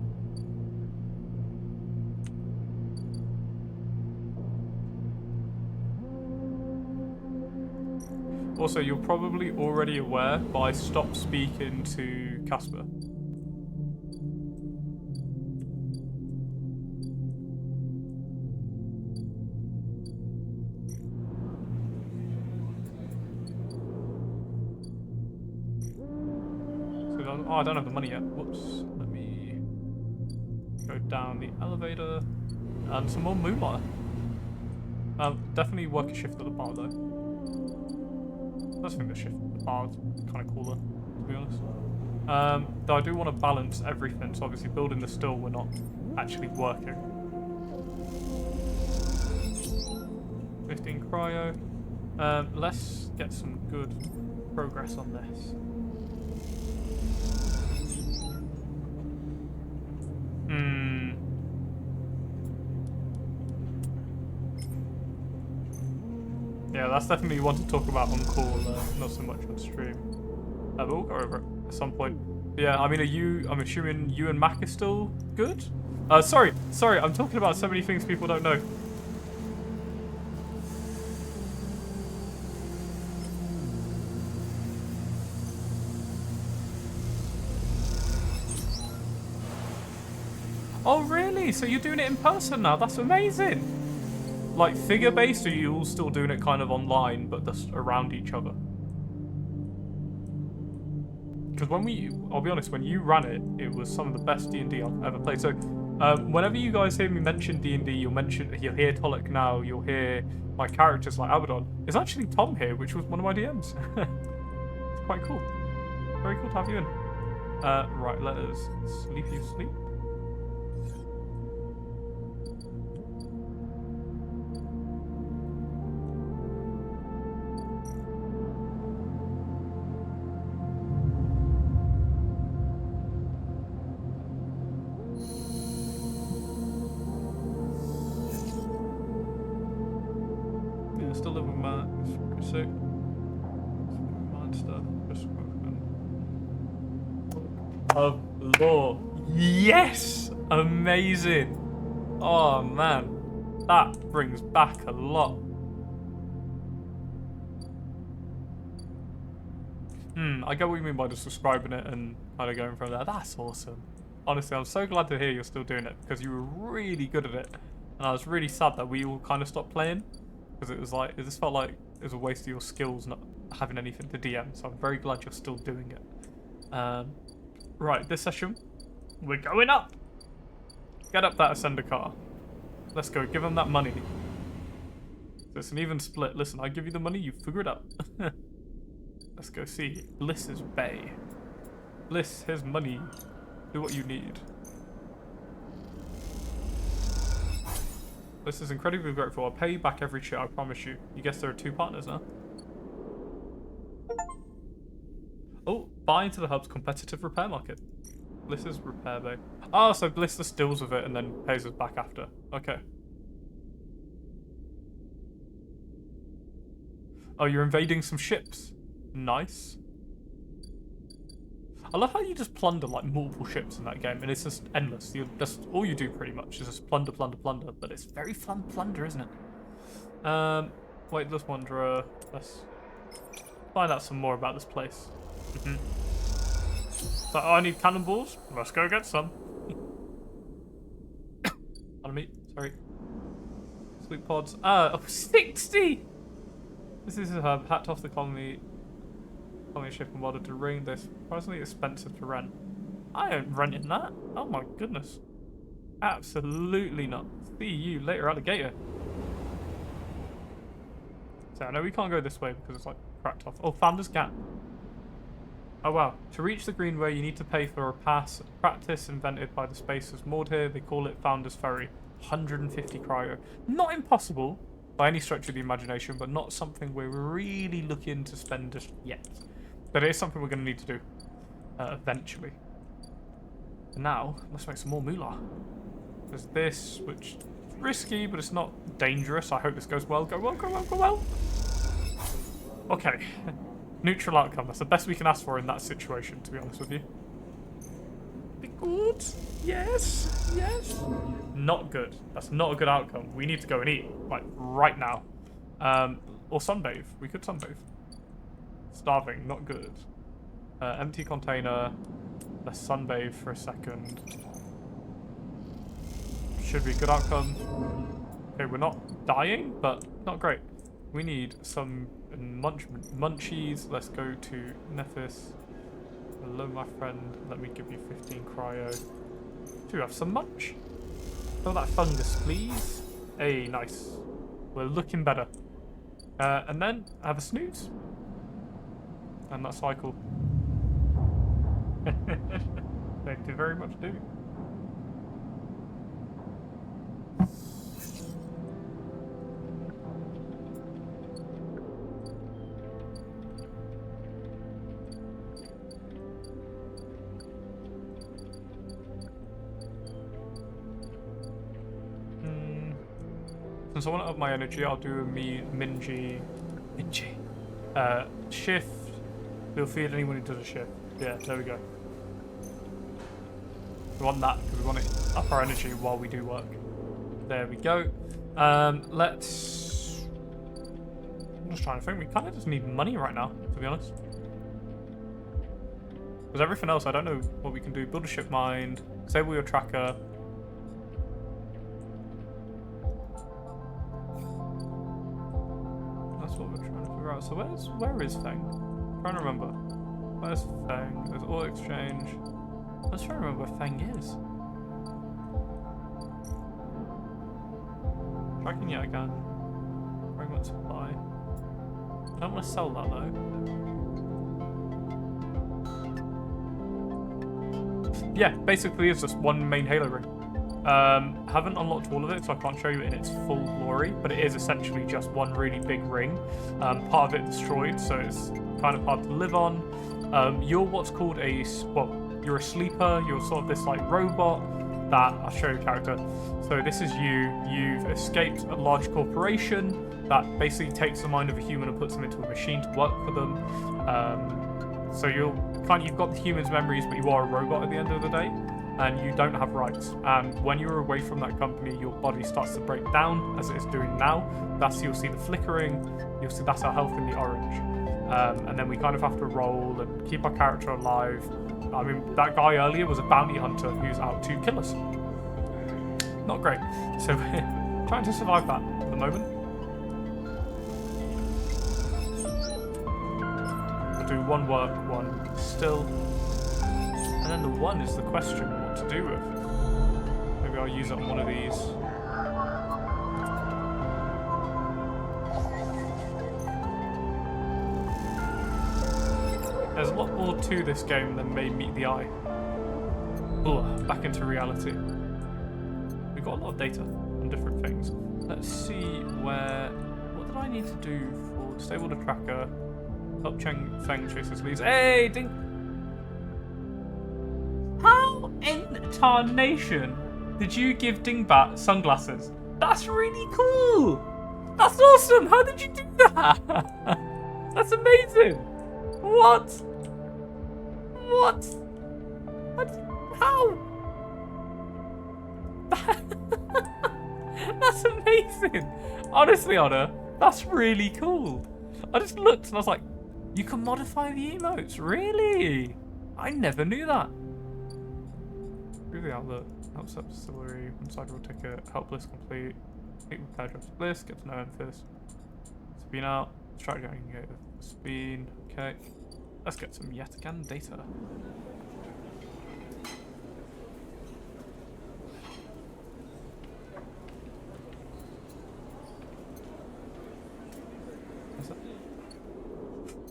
Also, you're probably already aware, but I stopped speaking to Casper. Oh, I don't have the money yet. Whoops. Let me go down the elevator. And some more moonlight. Definitely work a shift at the bar, though. I just think the shift at the bar is kind of cooler, to be honest. Though I do want to balance everything, so obviously building the still, we're not actually working. 15 cryo. Let's get some good progress on this. Yeah, that's definitely one to talk about on call, not so much on stream. But we'll go over it at some point. But yeah, I mean, I'm assuming you and Mac are still good? Sorry, I'm talking about so many things people don't know. Oh, really? So you're doing it in person now? That's amazing. Like figure-based, or are you all still doing it kind of online, but just around each other? Because I'll be honest, when you ran it, it was some of the best D&D I've ever played. So, whenever you guys hear me mention D&D, you'll hear Tolek now, you'll hear my characters like Abaddon. It's actually Tom here, which was one of my DMs. It's quite cool. Very cool to have you in. Right, let us sleep you sleep. Still live with Matt. It's pretty sick. Mind stuff. Just of law. Yes! Amazing. Oh man. That brings back a lot. I get what you mean by just subscribing it and kind of going from there. That's awesome. Honestly, I'm so glad to hear you're still doing it because you were really good at it. And I was really sad that we all kind of stopped playing. Because it just felt like it was a waste of your skills not having anything to DM, so I'm very glad you're still doing it. Right, this session, we're going up! Get up that Ascender car. Let's go, give him that money. It's an even split. Listen, I give you the money, you figure it out. Let's go see Bliss's Bay. Bliss, here's money. Do what you need. This is incredibly grateful. I'll pay you back every shit, I promise you. You guess there are 2 partners now. Oh, buy into the hub's competitive repair market. Bliss's repair bay. Oh, so Bliss just deals with it and then pays us back after. Okay. Oh, you're invading some ships. Nice. I love how you just plunder like multiple ships in that game, and it's just endless. That's all you do pretty much is just plunder, but it's very fun plunder, isn't it? Weightless Wanderer. Let's find out some more about this place. So, I need cannonballs. Let's go get some. Pardon me. Sorry. Sleep pods. 60! This is a hub. Hacked off the colony ship and wanted to ring. They're surprisingly expensive to rent. I ain't renting that. Oh my goodness. Absolutely not. See you later, alligator. So I know we can't go this way because it's like cracked off. Oh, Founder's Gap. Oh wow. To reach the Greenway, you need to pay for a pass. Practice invented by the Spacers moored here. They call it Founder's Ferry. 150 cryo. Not impossible by any stretch of the imagination, but not something we're really looking to spend just yet. But it is something we're going to need to do eventually. And now, let's make some more moolah. There's this, which is risky, but it's not dangerous. I hope this goes well. Go well, go well, go well. Okay. Neutral outcome. That's the best we can ask for in that situation, to be honest with you. Be good. Yes. Yes. Not good. That's not a good outcome. We need to go and eat, like, right now. Or sunbathe. We could sunbathe. Starving, not good. Empty container. Let's sunbathe for a second. Should be a good outcome. Okay, we're not dying, but not great. We need some munchies. Let's go to Nephis. Hello, my friend. Let me give you 15 cryo. Do you have some munch? Fill that fungus, please. Hey, nice. We're looking better. And then have a snooze. And that cycle. They do very much do. Since I want to up my energy, I'll do a Minji. Shift. We'll feed anyone who does a shift. Yeah, there we go. We want that because we want to up our energy while we do work. There we go. Let's... I'm just trying to think. We kind of just need money right now, to be honest. Because everything else, I don't know what we can do. Build a ship mind. Disable your tracker. That's what we're trying to figure out. So where is Feng? I'm trying to remember. Where's Feng? There's Auto Exchange. I'm just trying to remember where Feng is. Tracking yet again. Very much supply. I don't want to sell that though. Yeah, basically it's just one main Halo ring. Haven't unlocked all of it, so I can't show you it in its full glory, but it is essentially just one really big ring. Part of it destroyed, so it's kind of hard to live on. You're what's called a, well, you're a sleeper, you're sort of this like robot that, I'll show you a character. So this is you, you've escaped a large corporation that basically takes the mind of a human and puts them into a machine to work for them. So you've got the human's memories, but you are a robot at the end of the day, and you don't have rights. And when you're away from that company, your body starts to break down, as it is doing now. You'll see the flickering, you'll see that's our health in the orange. And then we kind of have to roll and keep our character alive. I mean, that guy earlier was a bounty hunter who's out to kill us. Not great. So we're trying to survive that at the moment. We'll do one work, one still. And then the one is the question what to do with. Maybe I'll use it on one of these. There's a lot more to this game than may meet the eye. Ooh, back into reality. We've got a lot of data on different things. Let's see what did I need to do for disable the tracker, help Feng chase his leads. Hey, Ding! How in tarnation did you give Dingbat sunglasses? That's really cool! That's awesome! How did you do that? That's amazing! What? What? How? That's amazing. Honestly, Honor, that's really cool. I just looked and I was like, you can modify the emotes? Really? I never knew that. Through the outlook, help set distillery, inside roll ticket, help list complete, complete repair jobs list, get to know Memphis. Spin out, strategy aggregate with spin, okay. Let's get some yet again data.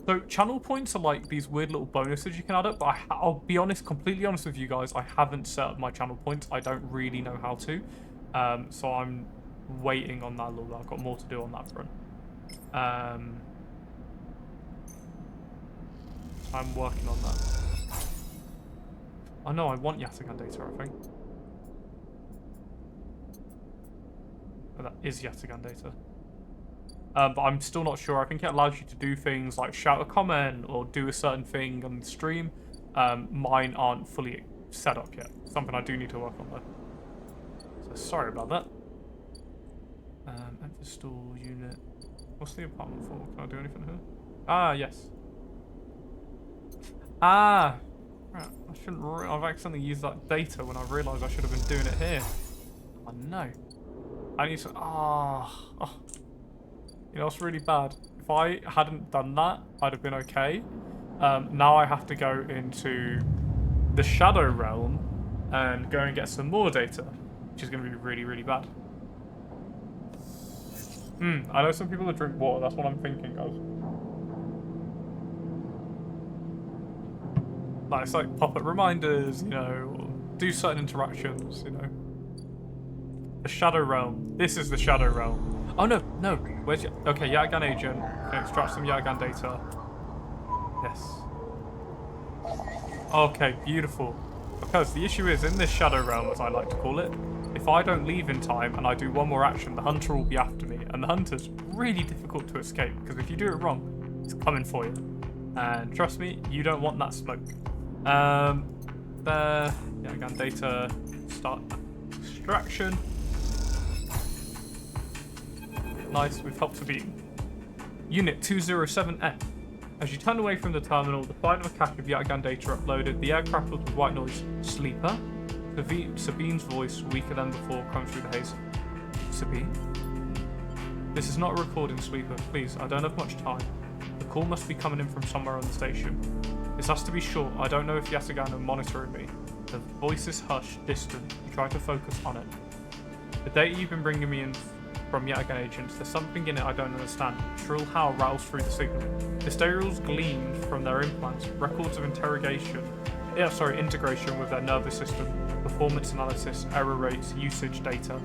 So channel points are like these weird little bonuses you can add up, but I'll be honest, completely honest with you guys, I haven't set up my channel points. I don't really know how to. So I'm waiting on that a little bit. I've got more to do on that front. I'm working on that. Oh no, I want Yatagan data, I think. Oh, that is Yatagan data. But I'm still not sure. I think it allows you to do things like shout a comment or do a certain thing on the stream. Mine aren't fully set up yet. Something I do need to work on though. So sorry about that. Enter store unit. What's the apartment for? Can I do anything here? Ah, yes. Ah! Right. I've accidentally used that data when I realised I should have been doing it here. Oh no. I need to... Oh. You know, it's really bad. If I hadn't done that, I'd have been okay. Now I have to go into the Shadow Realm and go and get some more data, which is going to be really, really bad. I know some people that drink water. That's what I'm thinking of. Like, it's like pop-up reminders, you know, or do certain interactions, you know. The Shadow Realm. This is the Shadow Realm. Oh, no. Where's your... Okay, Yatagan agent. Okay, extract some Yatagan data. Yes. Okay, beautiful. Because the issue is, in this Shadow Realm, as I like to call it, if if I don't leave in time and I do one more action, the hunter will be after me. And the hunter's really difficult to escape, because if you do it wrong, it's coming for you. And trust me, you don't want that smoke. There, yeah, again, data, start extraction. Nice, we've helped Sabine. Unit 207F. As you turn away from the terminal, the flight of a cache of Yataghan data uploaded. The air crackled with white noise. Sleeper? Sabine's voice, weaker than before, comes through the haze. Sabine? This is not a recording, Sleeper. Please, I don't have much time. The call must be coming in from somewhere on the station. This has to be short. I don't know if Yataghan are monitoring me. The voice is hushed, distant. You try to focus on it. The data you've been bringing me in from Yataghan agents, there's something in it I don't understand. Shrill howl rattles through the signal. The stereos gleaned from their implants, records of integration with their nervous system, performance analysis, error rates, usage data.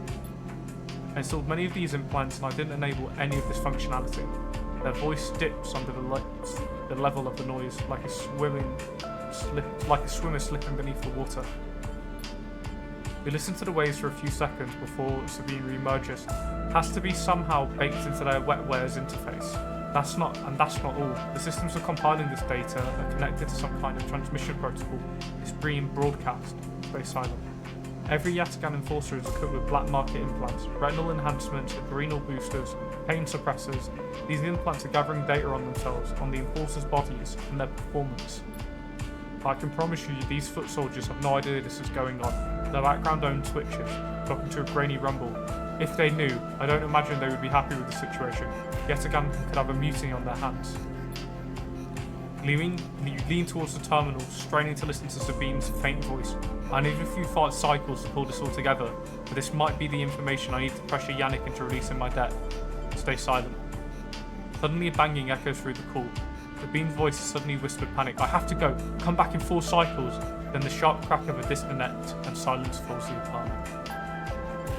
I installed many of these implants and I didn't enable any of this functionality. Their voice dips under the level of the noise, like a swimmer slipping beneath the water. We listen to the waves for a few seconds before Sabine re-emerges. Has to be somehow baked into their wetwares interface. That's not all. The systems of compiling this data are connected to some kind of transmission protocol. It's being broadcast. Stay silent. Every Yataghan enforcer is equipped with black market implants, retinal enhancements, adrenal boosters, pain suppressors. These implants are gathering data on themselves, on the enforcers' bodies, and their performance. I can promise you, these foot soldiers have no idea this is going on. Their background own twitches, talking to a grainy rumble. If they knew, I don't imagine they would be happy with the situation. Yataghan could have a mutiny on their hands. You lean towards the terminal, straining to listen to Sabine's faint voice. I need a few fast cycles to pull this all together, but this might be the information I need to pressure Yannick into releasing my debt. Stay silent. Suddenly a banging echoes through the call. Sabine's voice suddenly whispered panic. I have to go. Come back in 4 cycles. Then the sharp crack of a disconnect and silence fills the apartment.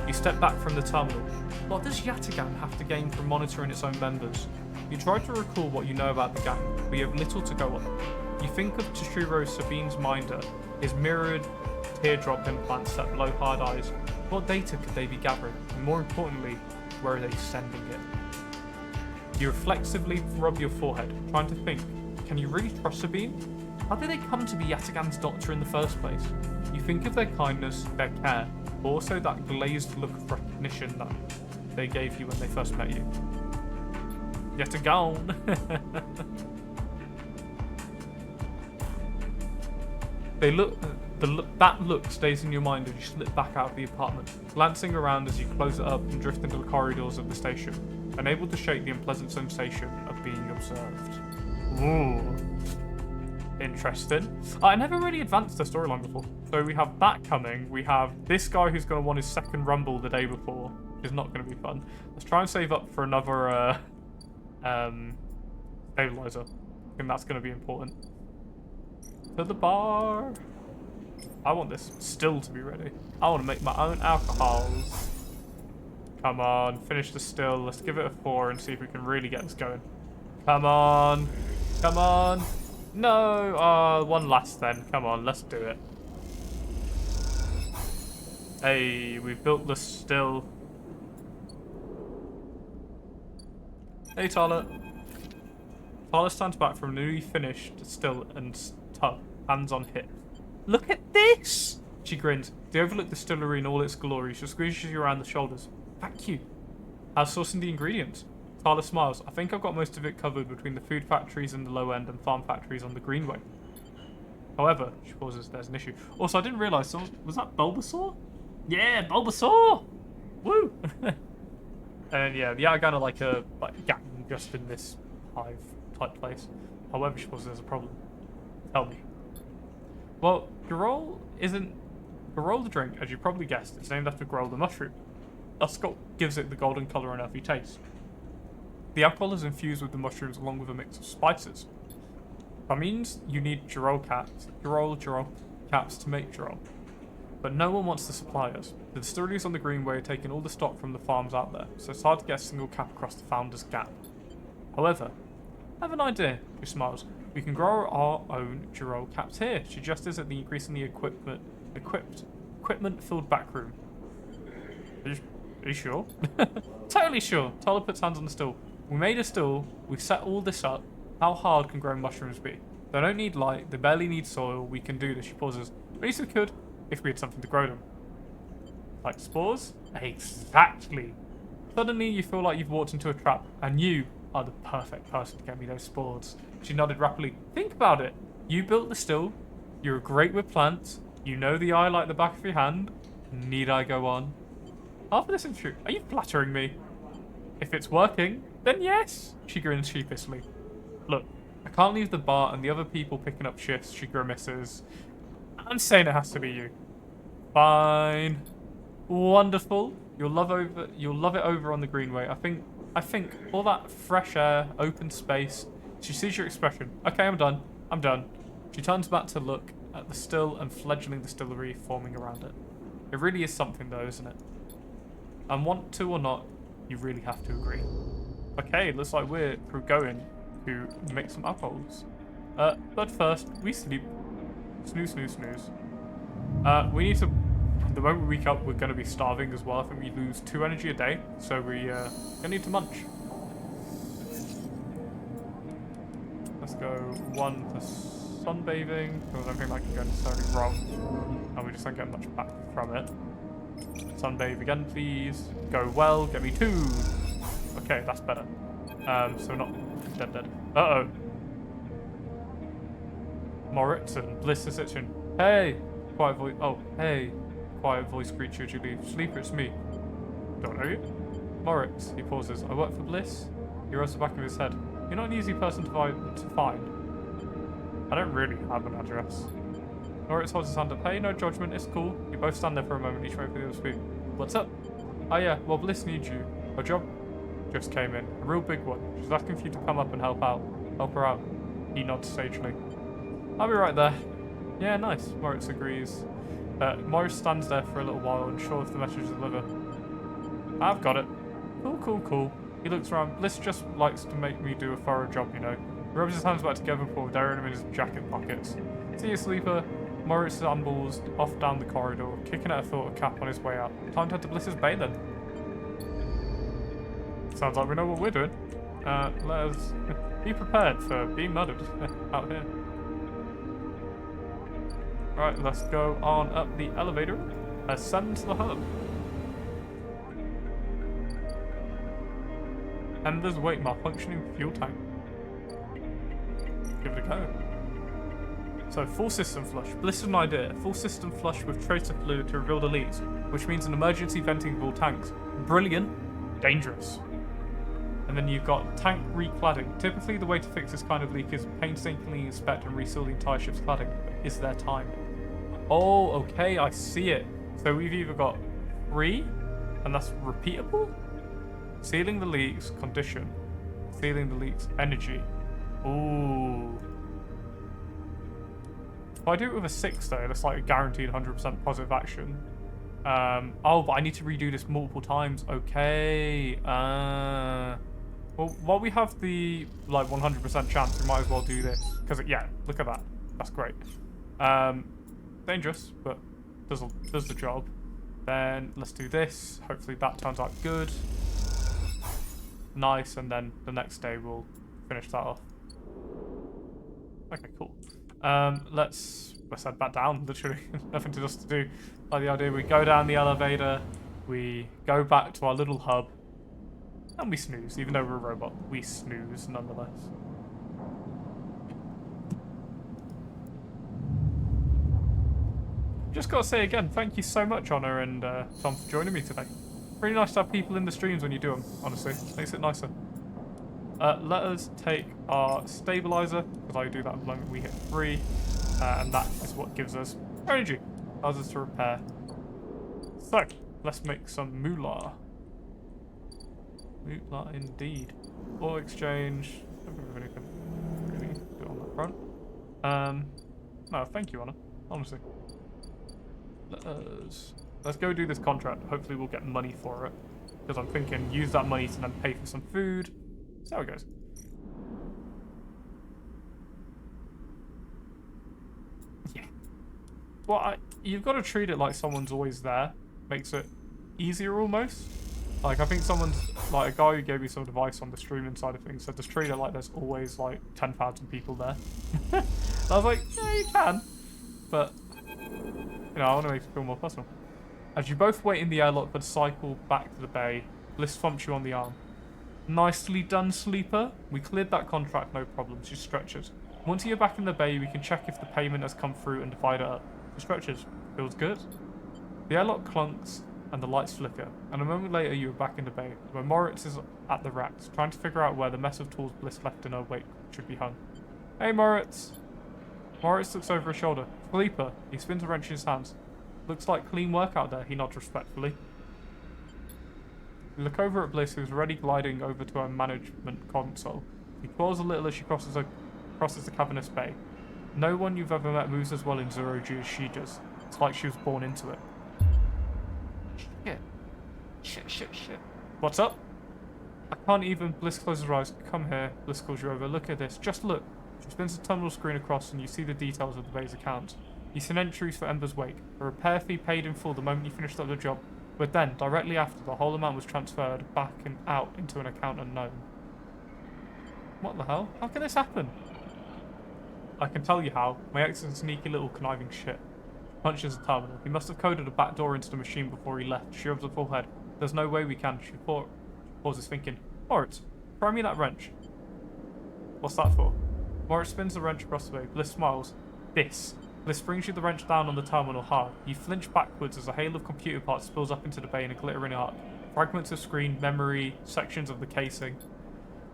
You step back from the terminal. What does Yataghan have to gain from monitoring its own members? You try to recall what you know about the gang, but you have little to go on. You think of Toshiro Sabine's minder, his mirrored teardrop implants that blow hard eyes. What data could they be gathering? And more importantly, where are they sending it? You reflexively rub your forehead, trying to think, can you really trust Sabine? How did they come to be Yataghan's doctor in the first place? You think of their kindness, their care, but also that glazed look of recognition that they gave you when they first met you. Yataghan! That look stays in your mind as you slip back out of the apartment, glancing around as you close it up and drift into the corridors of the station, unable to shake the unpleasant sensation of being observed. Ooh. Interesting. I never really advanced the storyline before. So we have that coming. We have this guy who's going to want his second rumble the day before, which is not going to be fun. Let's try and save up for another stabilizer. I think that's going to be important. To the bar. I want this still to be ready. I want to make my own alcohols. Come on, finish the still. Let's give it a 4 and see if we can really get this going. Come on. Come on. No. One last then. Come on, let's do it. Hey, we've built the still. Hey, Tala. Tala stands back from a newly finished still and tub, hands on hip. Look at this! She grins. They overlook the distillery in all its glory. She squeezes you around the shoulders. Thank you. How's sourcing the ingredients? Tala smiles. I think I've got most of it covered between the food factories in the low end and farm factories on the Greenway. However, she pauses, there's an issue. Also, I didn't realise, was that Bulbasaur? Yeah, Bulbasaur! Woo! And yeah, the Yataghan are like a gang just in this hive type place. However, she pauses, there's a problem. Tell me. Well, Garol isn't... Garol the drink, as you probably guessed, it's named after Garol the mushroom. That's what gives it the golden colour and earthy taste. The alcohol is infused with the mushrooms along with a mix of spices. That means you need Garol caps to make Garol. But no one wants to supply us. The distilleries on the Greenway are taking all the stock from the farms out there, so it's hard to get a single cap across the Founder's Gap. However, I have an idea, she smiles. We can grow our own Garol caps here. She gestures at the increasingly equipment-filled back room. Are you sure? Totally sure. Tyler puts hands on the stool. We made a stool. We set all this up. How hard can growing mushrooms be? They don't need light. They barely need soil. We can do this. She pauses. At least we could if we had something to grow them. Like spores? Exactly. Suddenly you feel like you've walked into a trap and you are the perfect person to get me those spores. She nodded rapidly. Think about it. You built the still. You're great with plants. You know the eye like the back of your hand. Need I go on? Half of this is true. Are you flattering me? If it's working, then yes. She grins sheepishly. Look, I can't leave the bar and the other people picking up shifts. She grimaces. I'm saying it has to be you. Fine. Wonderful. You'll love it over on the Greenway. I think all that fresh air, open space. She sees your expression. Okay, I'm done. I'm done. She turns back to look at the still and fledgling distillery forming around it. It really is something though, isn't it? And want to or not, you really have to agree. Okay, looks like we're going to make some alcohols. But first, we sleep. Snooze, snooze, snooze. We need to... The moment we wake up, we're going to be starving as well. I think we lose 2 energy a day, so we're going to need to munch. Let's go 1 for sunbathing, because I don't think that can go necessarily wrong. And we just don't get much back from it. Sunbathe again, please. Go well, get me 2. Okay, that's better. So not dead. Uh-oh. Moritz and Bliss is itching. Hey! Quiet voice. Oh, hey. Quiet voice greets you as you leave. Sleeper, it's me. Don't know you? Moritz, he pauses. I work for Bliss? He rubs the back of his head. You're not an easy person to find. I don't really have an address. Moritz holds his hand up. Hey, no judgment, it's cool. You both stand there for a moment, each wait for the other to speak. What's up? Oh yeah, well Bliss needs you. Her job just came in. A real big one. She's asking for you to come up and help her out. He nods sagely. I'll be right there. Yeah, nice. Moritz agrees. Morris stands there for a little while, unsure if the message is delivered. I've got it. Cool. He looks around. Bliss just likes to make me do a thorough job, you know. He rubs his hands back together before daring him in his jacket pockets. See you, Sleeper. Morris ambles off down the corridor, kicking at a thought cap on his way out. Time to head to Bliss's Bay then. Sounds like we know what we're doing. Let us be prepared for being murdered out here. Right, let's go on up the elevator. Ascend to the hub. Ember's weight malfunctioning fuel tank. Give it a go. So, full system flush. Bliss is an idea. Full system flush with tracer fluid to reveal the leaks, which means an emergency venting of all tanks. Brilliant. Dangerous. And then you've got tank recladding. Typically, the way to fix this kind of leak is painstakingly inspect and reseal the entire ship's cladding. But is there time? Oh, okay, I see it. So we've either got 3, and that's repeatable? Sealing the leaks, condition. Sealing the leaks, energy. Ooh. If I do it with a 6 though, that's like a guaranteed 100% positive action. Oh, but I need to redo this multiple times. Okay. Well, while we have the like 100% chance, we might as well do this. Because, yeah, look at that. That's great. Dangerous, but does the job. Then let's do this. Hopefully that turns out good. Nice, and then the next day we'll finish that off. Okay, cool. Let's head back down, literally. Nothing else to do. Like the idea, we go down the elevator, we go back to our little hub, and we snooze. Even though we're a robot, we snooze nonetheless. Just gotta say again, thank you so much, Honor and Tom, for joining me today. Really nice to have people in the streams when you do them, honestly. Makes it nicer. Let us take our stabilizer, because I do that at the moment we hit 3, and that is what gives us energy. Allows us to repair. So, let's make some moolah. Moolah indeed. Oil exchange. I don't think we have anything really do on that front. No, thank you, Honor. Honestly. Let's go do this contract. Hopefully we'll get money for it. Because I'm thinking use that money to then pay for some food. See how it goes. Yeah. Well, you've got to treat it like someone's always there. Makes it easier almost. Like, I think someone's, like, a guy who gave me some advice on the streaming side of things said just treat it like there's always, like, 10,000 people there. I was like, yeah, you can. But, you know, I want to make it feel more personal. As you both wait in the airlock for the cycle back to the bay, Bliss thumps you on the arm. Nicely done, Sleeper. We cleared that contract, no problem. She stretches. Once you're back in the bay, we can check if the payment has come through and divide it up. She stretches. Feels good. The airlock clunks and the lights flicker, and a moment later you are back in the bay, where Moritz is at the racks, trying to figure out where the mess of tools Bliss left in her wake should be hung. Hey, Moritz! Moritz looks over his shoulder. Sleeper. He spins a wrench in his hands. Looks like clean work out there, he nods respectfully. You look over at Bliss, who's already gliding over to her management console. He twirls a little as she crosses the cavernous bay. No one you've ever met moves as well in Zero G as she does. It's like she was born into it. Shit. What's up? I can't even. Bliss closes her eyes. Come here. Bliss calls you over. Look at this. Just look. She spins the terminal screen across and you see the details of the bay's account. You see entries for Ember's wake. A repair fee paid in full the moment you finished up the job. But then, directly after, the whole amount was transferred back and out into an account unknown. What the hell? How can this happen? I can tell you how. My ex is a sneaky little conniving shit. Punches the terminal. He must have coded a backdoor into the machine before he left. She rubs her forehead. There's no way we can. She pauses thinking. Moritz, try me that wrench. What's that for? Moritz spins the wrench across the way. Bliss smiles. This. Bliss brings you the wrench down on the terminal hard. You flinch backwards as a hail of computer parts spills up into the bay in a glittering arc. Fragments of screen, memory, sections of the casing.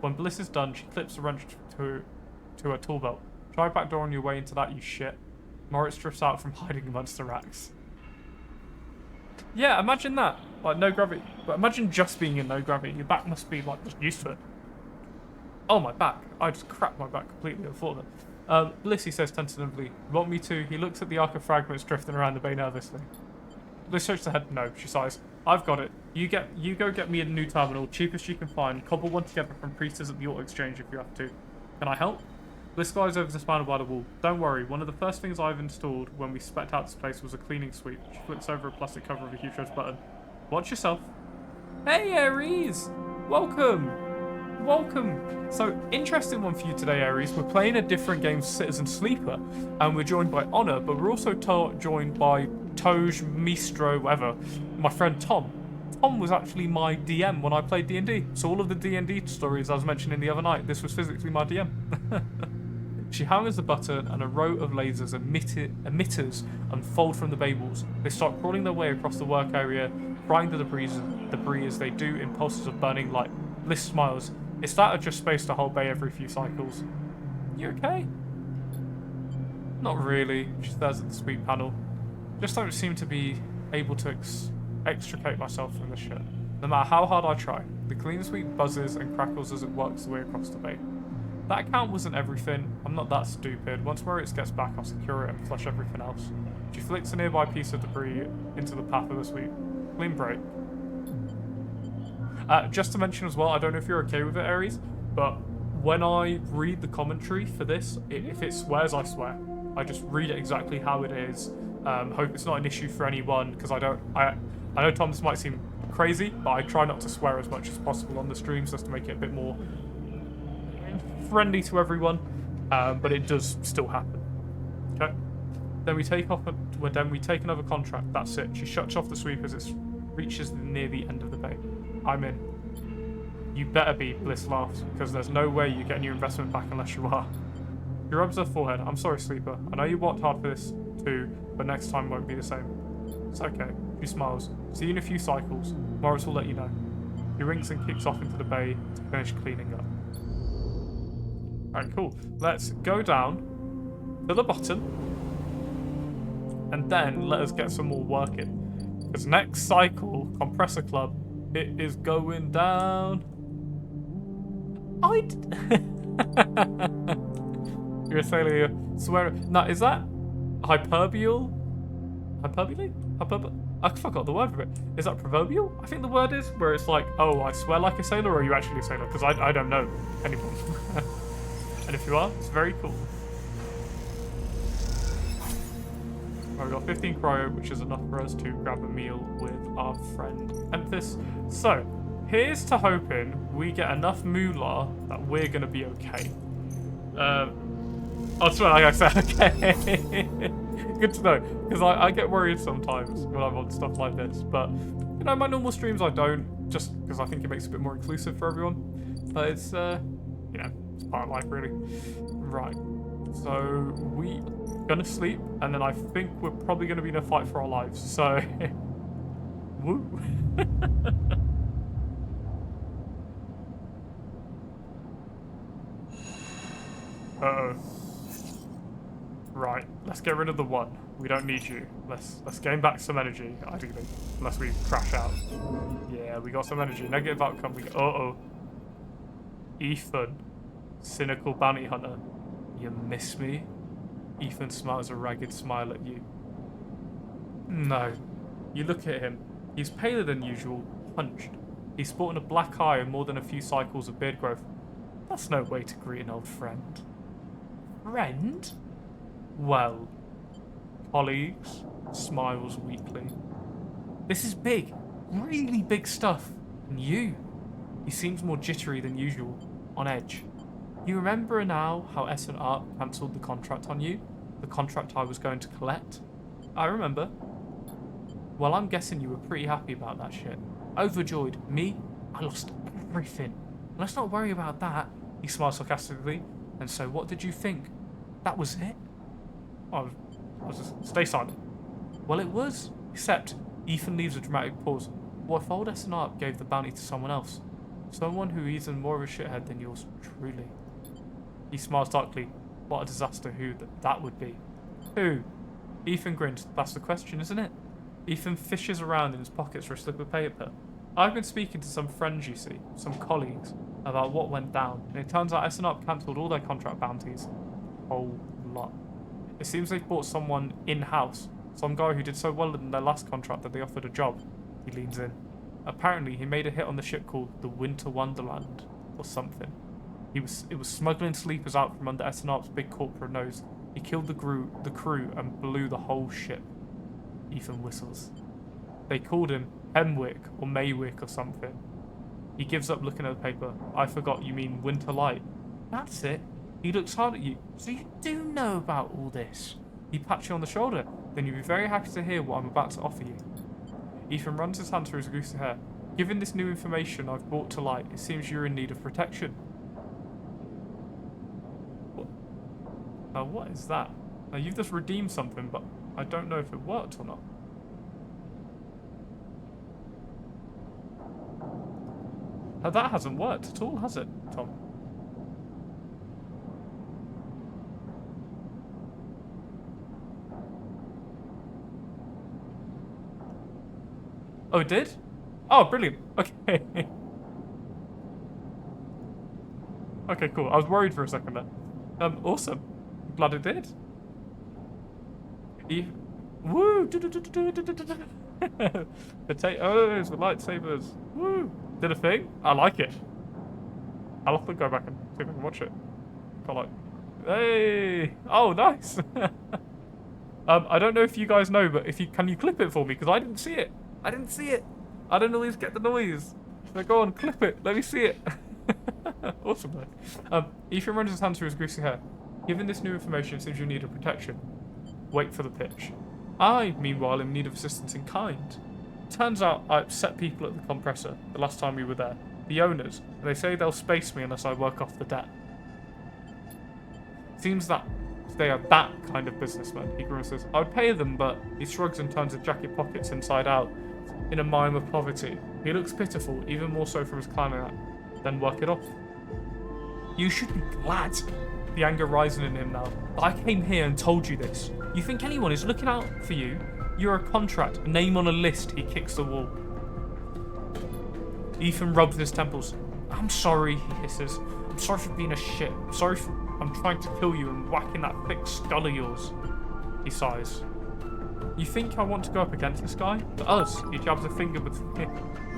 When Bliss is done, she clips the wrench to her tool belt. Try backdoor on your way into that, you shit. Moritz drifts out from hiding amongst the racks. Yeah, imagine that. Like, no gravity. But imagine just being in no gravity. Your back must be, like, just used to it. Oh, my back. I just cracked my back completely. I thought that. Bliss, he says tentatively. Want me to? He looks at the arc of fragments drifting around the bay nervously. Bliss shakes her head. No, she sighs. I've got it. You go get me a new terminal, cheapest you can find. Cobble one together from Priestess at the Auto Exchange if you have to. Can I help? Bliss glides over to Spinal by the wall. Don't worry, one of the first things I've installed when we spec'd out this place was a cleaning suite. She flicks over a plastic cover of a huge red button. Watch yourself. Hey, Ares! Welcome! So, interesting one for you today, Ares. We're playing a different game, Citizen Sleeper, and we're joined by Honor, but we're also joined by Toj, Mistro, whatever, my friend Tom. Tom was actually my DM when I played D&D, so all of the D&D stories I was mentioning the other night, this was physically my DM. She hammers the button and a row of lasers emitters unfold from the bay walls. They start crawling their way across the work area, frying the debris as they do in pulses of burning light. Bliss smiles. Is that or just space to hold bay every few cycles? You okay? Not really, she stares at the sweep panel. Just don't seem to be able to extricate myself from this shit. No matter how hard I try, the clean sweep buzzes and crackles as it works the way across the bay. That account wasn't everything. I'm not that stupid. Once Moritz gets back, I'll secure it and flush everything else. She flicks a nearby piece of debris into the path of the sweep. Clean break. Just to mention as well, I don't know if you're okay with it, Ares, but when I read the commentary for this, if it swears, I swear. I just read it exactly how it is. Hope it's not an issue for anyone, because I know, Tom, this might seem crazy, but I try not to swear as much as possible on the streams just to make it a bit more friendly to everyone, but it does still happen. Okay? Then we take another contract. That's it. She shuts off the sweep as it reaches near the end of the bay. I'm in. You better be, Bliss laughs, because there's no way you're getting your investment back unless you are. She rubs her forehead. I'm sorry, Sleeper. I know you worked hard for this too, but next time won't be the same. It's okay. She smiles. See you in a few cycles. Moritz will let you know. He rings and kicks off into the bay to finish cleaning up. Alright, cool. Let's go down to the bottom and then let us get some more work in. Because next cycle, Compressor Club, it is going down. You're a sailor here. Swear. Now, is that hyperbole? Hyperbole? I forgot the word for it. Is that proverbial? I think the word is, where it's like, oh, I swear like a sailor, or are you actually a sailor? Because I don't know anyone. And if you are, it's very cool. We've got 15 cryo, which is enough for us to grab a meal with our friend Emphis. So, here's to hoping we get enough moolah that we're going to be okay. I swear, like I said, okay. Good to know, because I get worried sometimes when I'm on stuff like this. But, you know, my normal streams I don't, just because I think it makes it a bit more inclusive for everyone. But it's, you know, it's part of life, really. Right. So, we gonna sleep, and then I think we're probably gonna be in a fight for our lives. So, woo. Uh-oh. Right, let's get rid of the one. We don't need you. Let's gain back some energy, ideally. Unless we crash out. Yeah, we got some energy. Negative outcome. We uh-oh. Ethan. Cynical bounty hunter. You miss me? Ethan smiles a ragged smile at you. No. You look at him. He's paler than usual, hunched. He's sporting a black eye and more than a few cycles of beard growth. That's no way to greet an old friend. Friend? Well, colleagues, smiles weakly. This is big, really big stuff. And you? He seems more jittery than usual, on edge. You remember now how S&R cancelled the contract on you? The contract I was going to collect? I remember. Well, I'm guessing you were pretty happy about that shit. Overjoyed. Me? I lost everything. Let's not worry about that. He smiles sarcastically. And so what did you think? That was it? I was just... Stay silent. Well, it was. Except, Ethan leaves a dramatic pause. What if old S&R gave the bounty to someone else? Someone who is even more of a shithead than yours, truly. He smiles darkly. What a disaster who that would be. Who? Ethan grins. That's the question, isn't it? Ethan fishes around in his pockets for a slip of paper. I've been speaking to some friends, you see, some colleagues, about what went down, and it turns out S&R cancelled all their contract bounties. Whole lot. It seems they've brought someone in-house, some guy who did so well in their last contract that they offered a job. He leans in. Apparently, he made a hit on the ship called the Winter Wonderland, or something. It was smuggling sleepers out from under S&R's big corporate nose. He killed the crew and blew the whole ship. Ethan whistles. They called him Hemwick or Maywick or something. He gives up looking at the paper. I forgot, you mean Winter Light. That's it. He looks hard at you. So you do know about all this. He pats you on the shoulder. Then you'll be very happy to hear what I'm about to offer you. Ethan runs his hand through his goosey hair. Given this new information I've brought to light, it seems you're in need of protection. What is that? Now, you've just redeemed something, but I don't know if it worked or not. Now, that hasn't worked at all, has it, Tom? Oh, it did? Oh, brilliant. Okay. Okay, cool. I was worried for a second there. Awesome. Glad it did. Woo! Potatoes with lightsabers. Woo! Did a thing. I like it. I'll have to go back and see if I can watch it. Got like, hey! Oh, nice. I don't know if you guys know, but can you clip it for me? Because I didn't see it. I didn't see it. I don't always get the noise. So go on, clip it. Let me see it. Awesome, man. Ethan runs his hand through his greasy hair. Given this new information, it seems you need a protection. Wait for the pitch. I, meanwhile, am in need of assistance in kind. Turns out I upset people at the compressor the last time we were there. The owners. And they say they'll space me unless I work off the debt. Seems that they are that kind of businessman, he grimaces. I would pay them, but he shrugs and turns his jacket pockets inside out in a mime of poverty. He looks pitiful, even more so from his climbing hat. Then work it off. You should be glad. The anger rising in him now. I came here and told you this. You think anyone is looking out for you? You're a contract, a name on a list. He kicks the wall. Ethan rubs his temples. I'm sorry, he hisses. I'm sorry for being a shit. I'm sorry for... I'm trying to kill you and whacking that thick skull of yours. He sighs. You think I want to go up against this guy? For us. He jabs a finger between...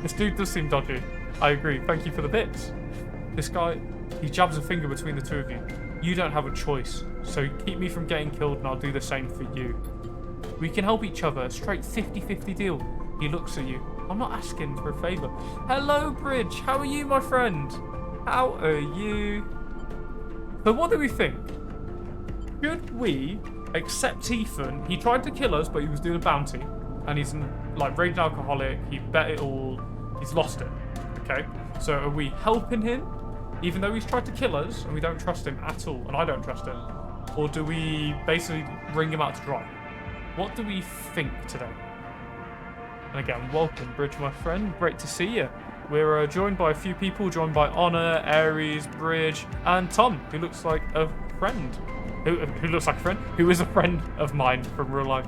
This dude does seem dodgy. I agree. Thank you for the bits. This guy... He jabs a finger between the two of you. You don't have a choice. So keep me from getting killed and I'll do the same for you. We can help each other. Straight 50-50 deal. He looks at you. I'm not asking for a favour. Hello, Bridge. How are you, my friend? How are you? But what do we think? Should we accept Ethan? He tried to kill us, but he was doing a bounty. And he's, like, raging alcoholic. He bet it all. He's lost it. Okay? So are we helping him? Even though he's tried to kill us, and we don't trust him at all, and I don't trust him? Or do we basically ring him out to dry? What do we think today? And again, welcome, Bridge, my friend. Great to see you. We're joined by a few people, joined by Honor, Aries, Bridge, and Tom, who looks like a friend. Who looks like a friend? Who is a friend of mine from real life.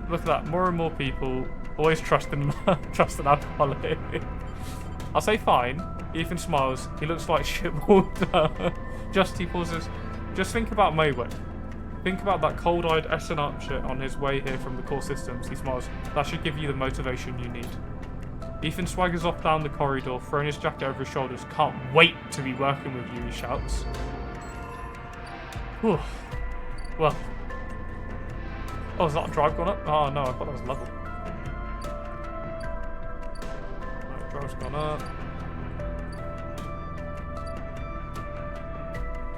Look at that, more and more people. Always trust an alcoholic. I'll say fine. Ethan smiles. He looks like shit water. He pauses. Just think about Mayweather. Think about that cold-eyed SNR shit on his way here from the core systems. He smiles. That should give you the motivation you need. Ethan swaggers off down the corridor, throwing his jacket over his shoulders. Can't wait to be working with you, he shouts. Whew. Well. Oh, is that a drive gone up? Oh no, I thought that was level. Right, drive's gone up.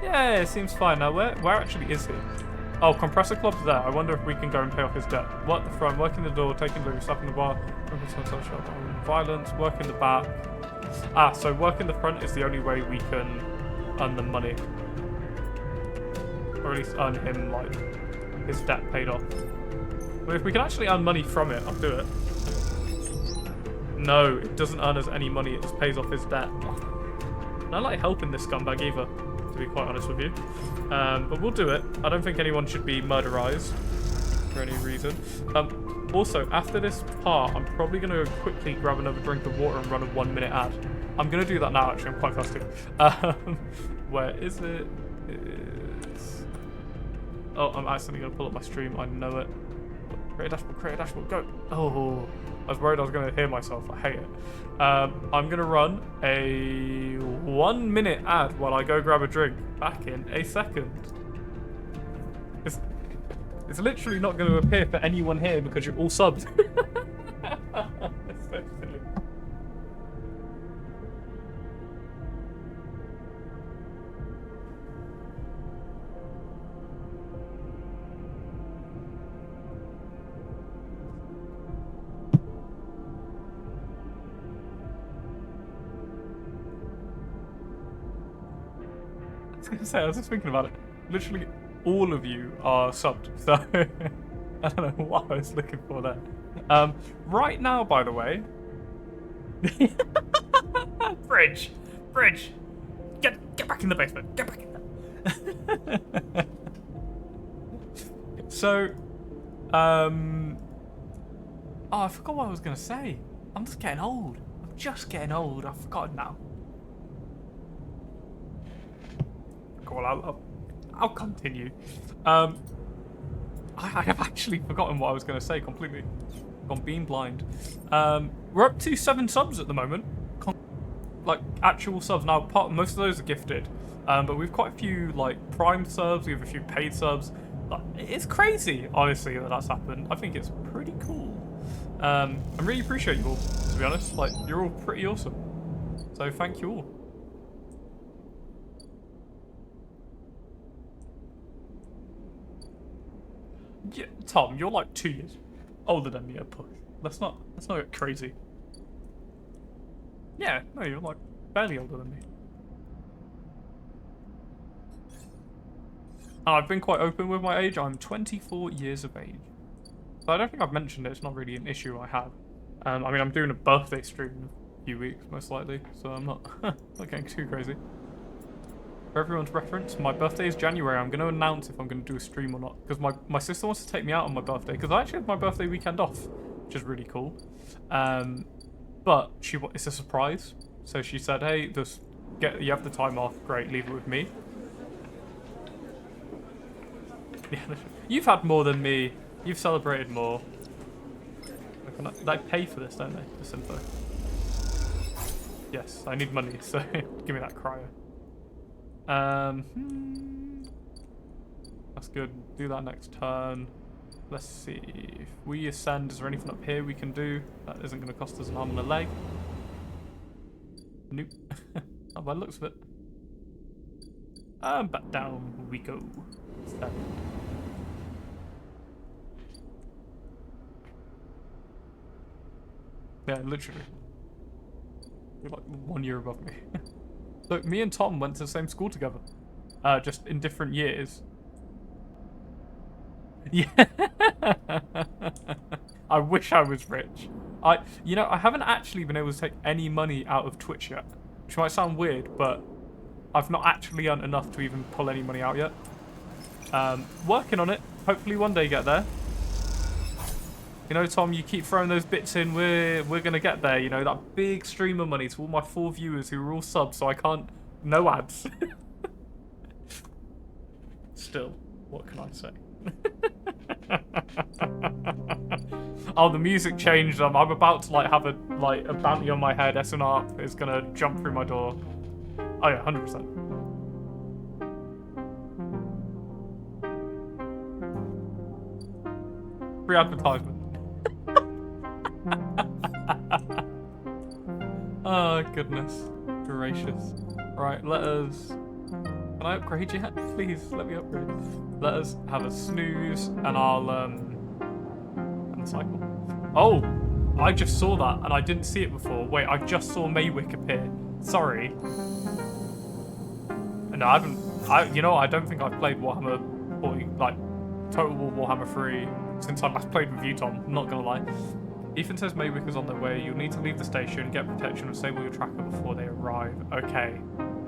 Yeah, it seems fine. Now, where actually is he? Oh, Compressor Club's there. I wonder if we can go and pay off his debt. Work the front, working the door, taking the stuff in the bar, violence, working the back. Ah, so working the front is the only way we can earn the money. Or at least earn him, like, his debt paid off. But if we can actually earn money from it, I'll do it. No, it doesn't earn us any money. It just pays off his debt. And I like helping this scumbag either, to be quite honest with you. But we'll do it. I don't think anyone should be murderized for any reason. Also, after this part, I'm probably going to quickly grab another drink of water and run a 1 minute ad. I'm going to do that now, actually. I'm quite thirsty. Where is it? Oh, I'm accidentally going to pull up my stream. I know it. Create a dashboard, go. Oh, I was worried I was going to hear myself. I hate it. I'm going to run a 1 minute ad while I go grab a drink. Back in a second. It's literally not going to appear for anyone here because you're all subbed. It's so silly. I was just thinking about it. Literally all of you are subbed, so I don't know what I was looking for there. Right now, by the way, Bridge, get back in the basement, get back in there. So, oh, I forgot what I was gonna say. I'm just getting old. I'm just getting old. I've forgotten now. Well, I'll continue. I have actually forgotten what I was going to say completely. Gone being blind. We're up to 7 subs at the moment. Like, actual subs. Now, most of those are gifted. But we've quite a few, like, prime subs. We have a few paid subs. Like, it's crazy, honestly, that that's happened. I think it's pretty cool. I really appreciate you all, to be honest. Like, you're all pretty awesome. So, thank you all. Yeah, Tom, you're like 2 years older than me, a push. Let's not get crazy. Yeah, no, you're like barely older than me. And I've been quite open with my age. I'm 24 years of age. So I don't think I've mentioned it. It's not really an issue I have. I mean, I'm doing a birthday stream in a few weeks, most likely. So I'm not, not getting too crazy. For everyone's reference, my birthday is January. I'm going to announce if I'm going to do a stream or not. Because my sister wants to take me out on my birthday. Because I actually had my birthday weekend off, which is really cool. But it's a surprise. So she said, hey, you have the time off. Great, leave it with me. Yeah, you've had more than me. You've celebrated more. They pay for this, don't they? This info. Yes, I need money, so give me that cryo. That's good. Do that next turn. Let's see. If we ascend, is there anything up here we can do that isn't going to cost us an arm and a leg? Nope. Not by the looks of it. And back down we go. Stand. Yeah, literally. You're like 1 year above me. So me and Tom went to the same school together. Just in different years. Yeah. I wish I was rich. You know, I haven't actually been able to take any money out of Twitch yet. Which might sound weird, but I've not actually earned enough to even pull any money out yet. Working on it. Hopefully one day get there. You know, Tom, you keep throwing those bits in, we're gonna get there, you know, that big stream of money to all my 4 viewers who are all subs, so I can't... No ads. Still, what can I say? Oh, the music changed. I'm about to like have a bounty on my head. SNR is gonna jump through my door. Oh yeah, 100%. Free advertisement. Oh goodness gracious. Right, let us... Can I upgrade yet? Please, let me upgrade. Let us have a snooze, and I'll, and cycle. Oh! I just saw that, and I didn't see it before. Wait, I just saw Maywick appear. Sorry. No, I haven't... you know, I don't think I've played Warhammer 40, like, Total War Warhammer 3 since I last played with you, Tom. I'm not gonna lie. Ethan says Maywick is on their way. You'll need to leave the station, get protection, and stable your tracker before they arrive. Okay.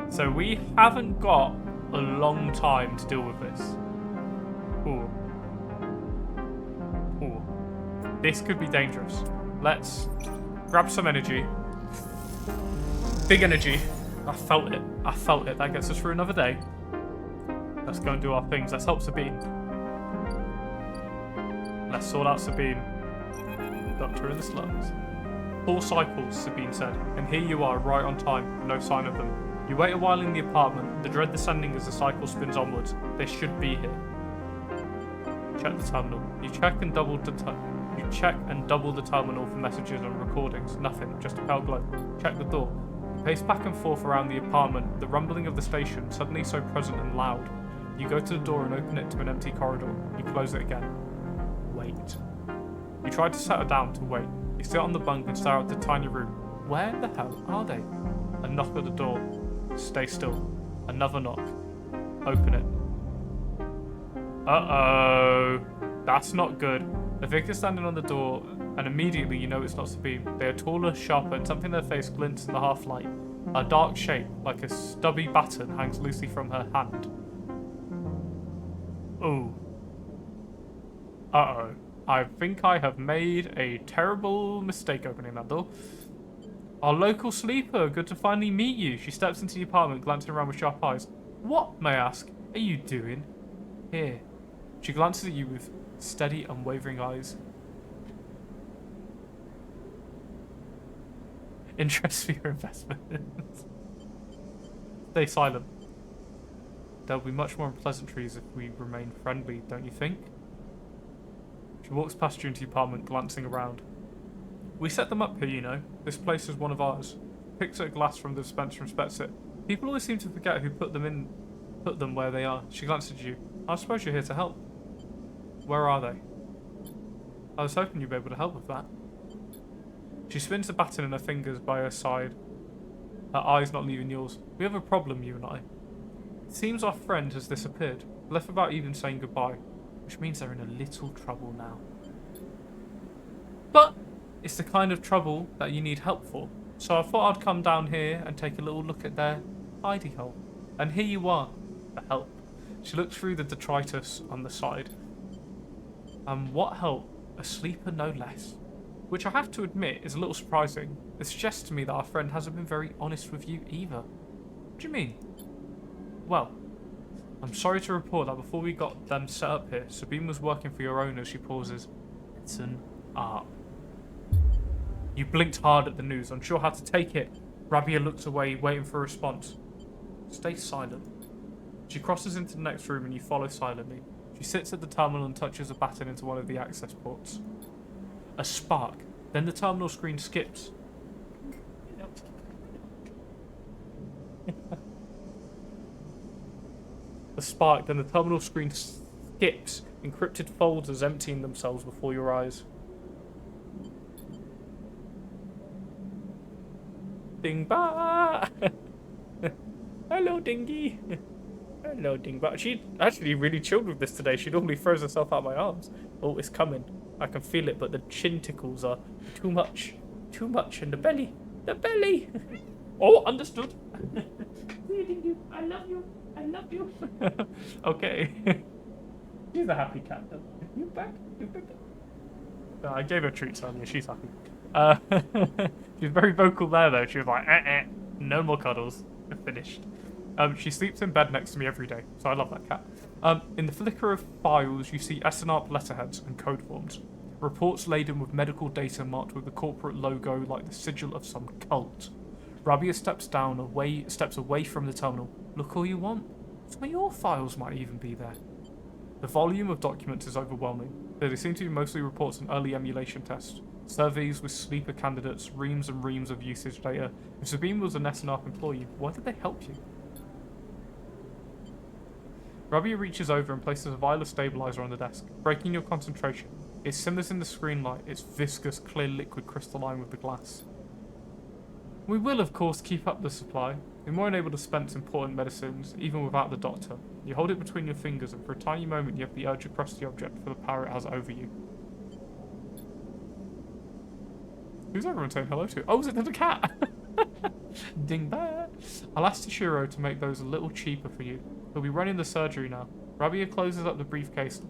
So we haven't got a long time to deal with this. Ooh. Ooh. This could be dangerous. Let's grab some energy. Big energy. I felt it. I felt it. That gets us through another day. Let's go and do our things. Let's help Sabine. Let's sort out Sabine. Doctor in the slums. 4 cycles, Sabine said, and here you are, right on time. No sign of them. You wait a while in the apartment, the dread descending as the cycle spins onwards. They should be here. Check the terminal. You check and double the terminal for messages and recordings. Nothing, just a pale glow. Check the door. You pace back and forth around the apartment, the rumbling of the station suddenly so present and loud. You go to the door and open it to an empty corridor. You close it again. Wait. You try to settle down to wait. You sit on the bunk and stare out the tiny room. Where the hell are they? A knock at the door. Stay still. Another knock. Open it. Uh-oh. That's not good. The figure standing on the door, and immediately you know it's not Sabine. They are taller, sharper, and something in their face glints in the half-light. A dark shape, like a stubby baton, hangs loosely from her hand. Ooh. Uh-oh. I think I have made a terrible mistake opening that door. Our local sleeper, good to finally meet you. She steps into the apartment, glancing around with sharp eyes. What, may I ask, are you doing here? She glances at you with steady, unwavering eyes. Interest for your investment. Stay silent. There'll be much more pleasantries if we remain friendly, don't you think? She walks past you into the apartment, glancing around. We set them up here, you know. This place is one of ours. Picks at a glass from the dispenser and inspects it. People always seem to forget who put them where they are. She glances at you. I suppose you're here to help. Where are they? I was hoping you'd be able to help with that. She spins the baton in her fingers by her side, her eyes not leaving yours. We have a problem, you and I. It seems our friend has disappeared, left without even saying goodbye, which means they're in a little trouble now. But it's the kind of trouble that you need help for. So I thought I'd come down here and take a little look at their hidey hole. And here you are, for help. She looked through the detritus on the side. And what help? A sleeper no less. Which I have to admit is a little surprising. It suggests to me that our friend hasn't been very honest with you either. What do you mean? Well, I'm sorry to report that before we got them set up here, Sabine was working for your owner. She pauses. It's an art. You blinked hard at the news, unsure how to take it. Rabia looks away, waiting for a response. Stay silent. She crosses into the next room and you follow silently. She sits at the terminal and touches a button into one of the access ports. A spark. Then the terminal screen skips. A spark, then the terminal screen skips, encrypted folders emptying themselves before your eyes. Dingba! Hello, Dingy! Hello, Dingba. She actually really chilled with this today. She normally throws herself out my arms. Oh, it's coming. I can feel it, but the chin tickles are too much. Too much in the belly. The belly! Oh, understood. I love you. I love you. Okay. She's a happy cat, though. You back? You back? I gave her treats earlier. She's happy. She's very vocal there, though. She was like, no more cuddles. Finished. She sleeps in bed next to me every day, so I love that cat. In the flicker of files, you see SNARP letterheads and code forms. Reports laden with medical data marked with the corporate logo like the sigil of some cult. Rabia steps away from the terminal. Look all you want. Some of your files might even be there. The volume of documents is overwhelming. They seem to be mostly reports and early emulation tests. Surveys with sleeper candidates, reams and reams of usage data. If Sabine was an SNARP employee, why did they help you? Rabia reaches over and places a vial of stabilizer on the desk, breaking your concentration. It simmers in the screen light, its viscous, clear liquid crystalline with the glass. We will, of course, keep up the supply. We weren't able to dispense important medicines, even without the doctor. You hold it between your fingers, and for a tiny moment you have the urge to crush the object for the power it has over you. Who's everyone saying hello to? Oh, is it the cat? Ding bear. I'll ask Toshiro to make those a little cheaper for you. He'll be running the surgery now. Rabia closes up the briefcase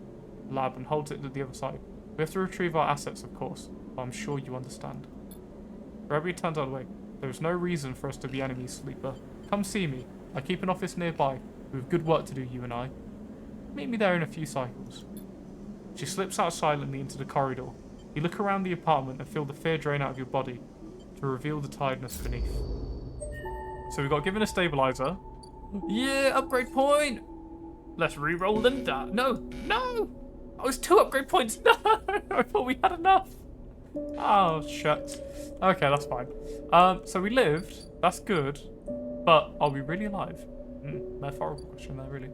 lab and holds it to the other side. We have to retrieve our assets, of course, but I'm sure you understand. Rabia turns out away. There is no reason for us to be enemies, Sleeper. Come see me. I keep an office nearby. We have good work to do, you and I. Meet me there in a few cycles. She slips out silently into the corridor. You look around the apartment and feel the fear drain out of your body to reveal the tiredness beneath. So we got given a stabilizer. Yeah, upgrade point. Let's re-roll them down. No. Oh, it's 2 upgrade points. No, I thought we had enough. Oh, shucks. Okay, that's fine. So we lived. That's good. But are we really alive? Metaphorical question there, really.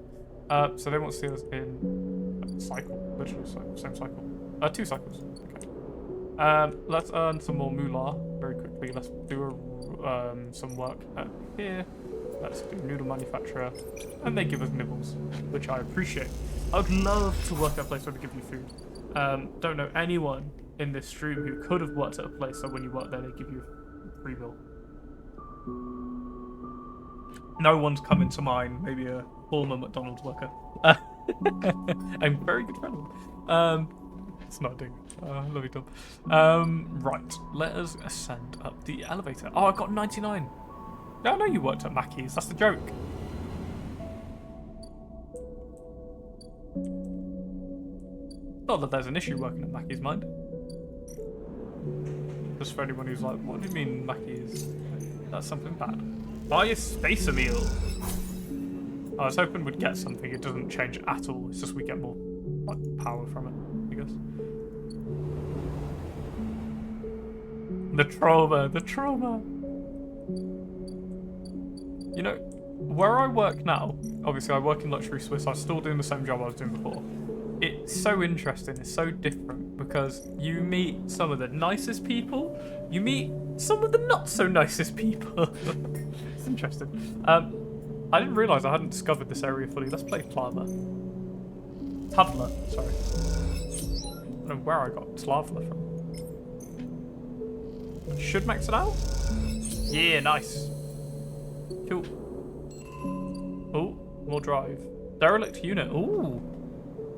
So they want to see us in a cycle. Literally, same cycle. 2 cycles. Okay. Let's earn some more moolah very quickly. Let's do some work here. Let's do noodle manufacturer. And they give us nibbles, which I appreciate. I would love to work at a place where they give you food. Don't know anyone in this stream who could have worked at a place so when you work there they give you a free meal. No one's coming to mind. Maybe a former McDonald's worker. I'm very good friend of them. It's not doing it. Love you, Tom. Right, let us ascend up the elevator. Oh, I got 99. No, I know you worked at Mackey's. That's the joke. Not that there's an issue working at Mackey's, mind. Just for anyone who's like, what do you mean Mackey's? That's something bad. Buy a spacer meal. I was hoping we'd get something. It doesn't change at all. It's just we get more like, power from it, I guess. The trauma. You know, where I work now, obviously I work in Luxury Swiss. I'm still doing the same job I was doing before. It's so interesting. It's so different because you meet some of the nicest people. You meet some of the not so nicest people. It's interesting. I didn't realise I hadn't discovered this area fully. Let's play Tavla, sorry. I don't know where I got Tavla from. Should max it out? Yeah, nice. Cool. Oh, more drive. Derelict unit. Ooh.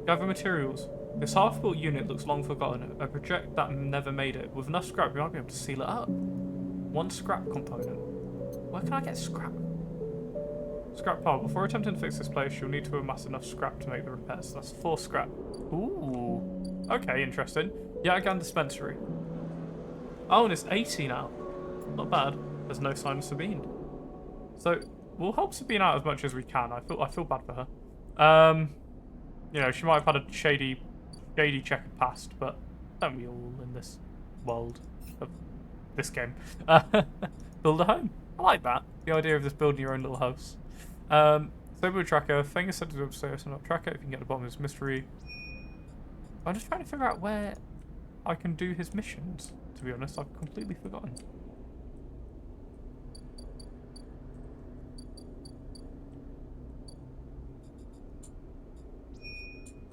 Gather materials. This half-built unit looks long forgotten. A project that never made it. With enough scrap, we might be able to seal it up. 1 scrap component. Where can I get scrap? Scrap pile. Before attempting to fix this place, you'll need to amass enough scrap to make the repairs. So that's 4 scrap. Ooh. Okay, interesting. Yagagan dispensary. Oh, and it's 80 now. Not bad. There's no sign of Sabine. So we'll help Sabine out as much as we can. I feel bad for her. You know, she might have had a shady checkered past, but don't we all in this world of this game? Build a home. I like that. The idea of just building your own little house. Sober tracker. Thing is sent to upstairs and not tracker. If you can get to the bottom of this mystery. I'm just trying to figure out where I can do his missions. To be honest, I've completely forgotten.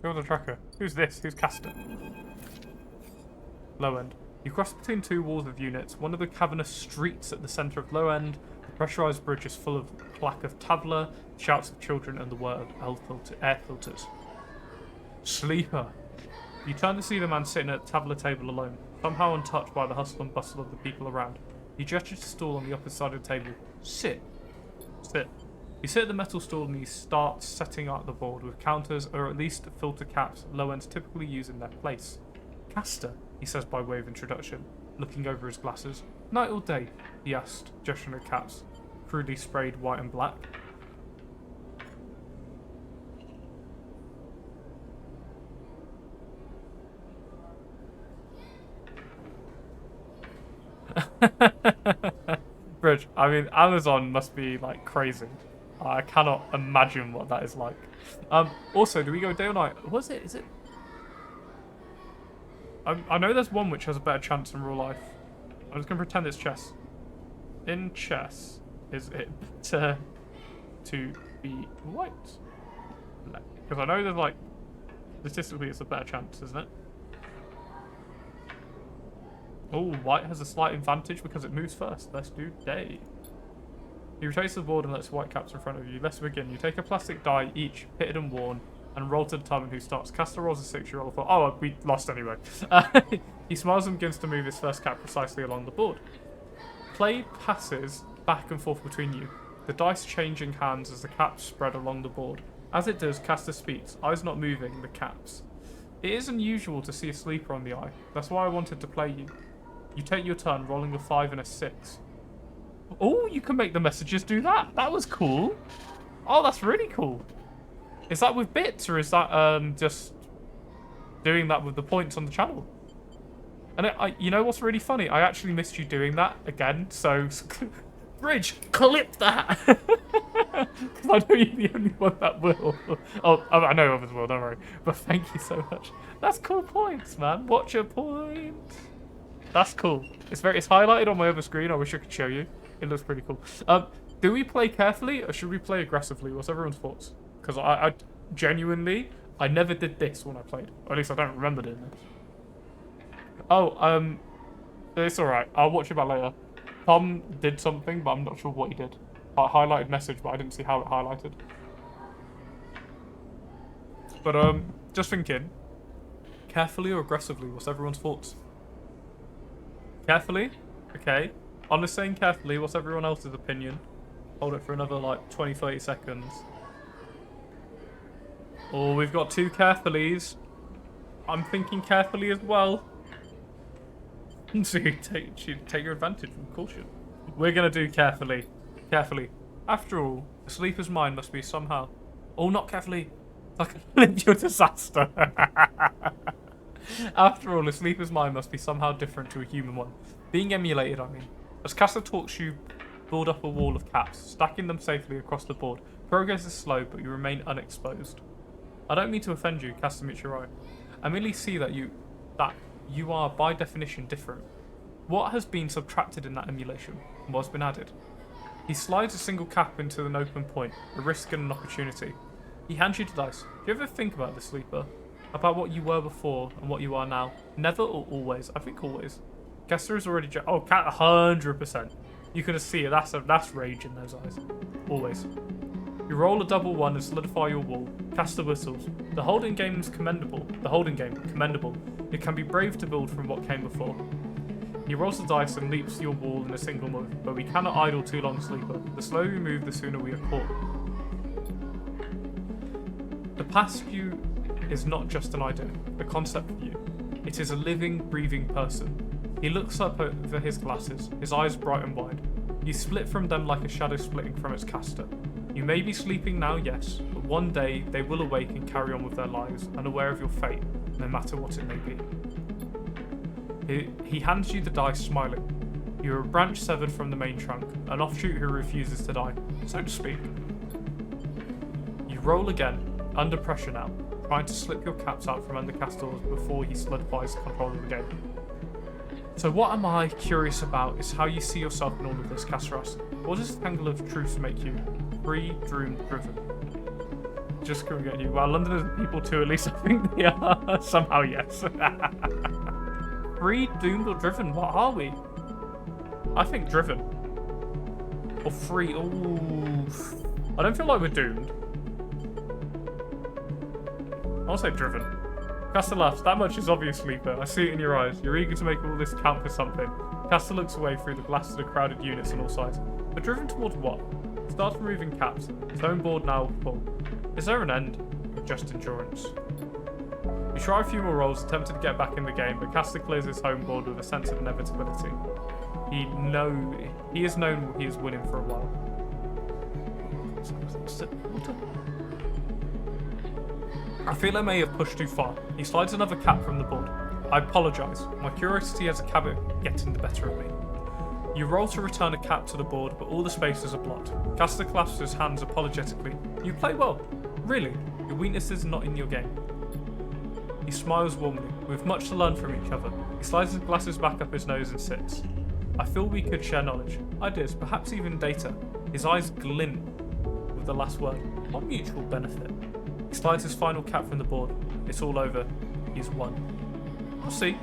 Build a tracker. Who's this? Who's Castor? Low end. You cross between two walls of units. One of the cavernous streets at the centre of low end. The pressurised bridge is full of clack of tabla, shouts of children, and the whir of air filters. Sleeper. You turn to see the man sitting at the tabla table alone, somehow untouched by the hustle and bustle of the people around. He gestures to a stool on the opposite side of the table. Sit. Sit. You sit at the metal stool and he starts setting out the board with counters or at least filter caps low ends typically use in their place. Castor, he says by way of introduction, looking over his glasses. Night or day? He asked, gesturing at caps, crudely sprayed white and black. Bridge. I mean, Amazon must be like crazy. I cannot imagine what that is like. Also, do we go day or night? Was it? Is it? I know there's one which has a better chance in real life. I'm just gonna pretend it's chess. In chess, is it better to be white? Because I know there's like statistically it's a better chance, isn't it? Oh, white has a slight advantage because it moves first. Let's do day. He rotates the board and lets white caps in front of you. Let's begin. You take a plastic die, each pitted and worn, and roll to determine who starts. Castor rolls a 6, you roll a 4. Oh, we lost anyway. He smiles and begins to move his first cap precisely along the board. Play passes back and forth between you, the dice changing hands as the caps spread along the board. As it does, Castor speaks, eyes not moving, the caps. It is unusual to see a sleeper on the eye. That's why I wanted to play you. You take your turn, rolling a 5 and a 6. Oh, you can make the messages do that. That was cool. Oh, that's really cool. Is that with bits or is that just doing that with the points on the channel? And you know what's really funny? I actually missed you doing that again. So, Bridge, clip that. Because I know you're the only one that will. Oh, I know others will. Don't worry. But thank you so much. That's cool points, man. Watch your points. That's cool. It's highlighted on my other screen. I wish I could show you. It looks pretty cool. Do we play carefully or should we play aggressively? What's everyone's thoughts? Because I genuinely, I never did this when I played. Or at least I don't remember doing this. Oh, it's alright. I'll watch it back later. Tom did something, but I'm not sure what he did. Highlighted message, but I didn't see how it highlighted. But, just thinking. Carefully or aggressively? What's everyone's thoughts? Carefully? Okay. I'm just saying carefully. What's everyone else's opinion? Hold it for another, like, 20-30 seconds. Oh, we've got 2 carefullies. I'm thinking carefully as well. So you take your advantage from caution. We're going to do carefully. Carefully. After all, a sleeper's mind must be somehow... Oh, not carefully. Like a Olympia disaster. After all, a sleeper's mind must be somehow different to a human one. Being emulated, I mean. As Castor talks, you build up a wall of caps, stacking them safely across the board. Progress is slow, but you remain unexposed. I don't mean to offend you, Castor meets your eye. I merely see that you are, by definition, different. What has been subtracted in that emulation? What's been added? He slides a single cap into an open point, a risk and an opportunity. He hands you the dice. Do you ever think about this, Sleeper? About what you were before and what you are now? Never or always? I think always. Castor is already... Oh, cat 100%. You can just see it. That's rage in those eyes. Always. You roll a double 1 and solidify your wall. Castor whistles. The holding game is commendable. Commendable. It can be brave to build from what came before. He rolls the dice and leaps your wall in a single move, but we cannot idle too long, Sleeper. The slower we move, the sooner we are caught. The past you is not just an idea, a concept of you. It is a living, breathing person. He looks up over his glasses, his eyes bright and wide. You split from them like a shadow splitting from its caster. You may be sleeping now, yes, but one day they will awake and carry on with their lives, unaware of your fate, no matter what it may be. He hands you the dice, smiling. You're a branch severed from the main trunk, an offshoot who refuses to die, so to speak. You roll again, under pressure now, trying to slip your caps out from under Castor's before he solidifies control of the game. So what am I curious about is how you see yourself in all of this, Castoras. What does the tangle of truths make you? Free, doomed, driven. Just couldn't get you. Well, London is people too, at least I think they are. Somehow, yes. Free, doomed, or driven? What are we? I think driven. Or free. Ooh. I don't feel like we're doomed. I'll say driven. Castor laughs. That much is obvious, Sleeper. I see it in your eyes. You're eager to make all this count for something. Castor looks away through the glass to the crowded units on all sides. But driven towards what? Starts removing caps. His own board now full. Is there an end? Or just endurance? You try a few more rolls, attempting to get back in the game, but Castor clears his home board with a sense of inevitability. He has known he is winning for a while. I feel I may have pushed too far. He slides another cap from the board. I apologise. My curiosity has a habit of getting the better of me. You roll to return a cap to the board, but all the spaces are blocked. Castor clasps his hands apologetically. You play well. Really. Your weakness is not in your game. He smiles warmly. We have much to learn from each other. He slides his glasses back up his nose and sits. I feel we could share knowledge, ideas, perhaps even data. His eyes glint with the last word. What mutual benefit? He slides his final cap from the board. It's all over. He's won. We'll see.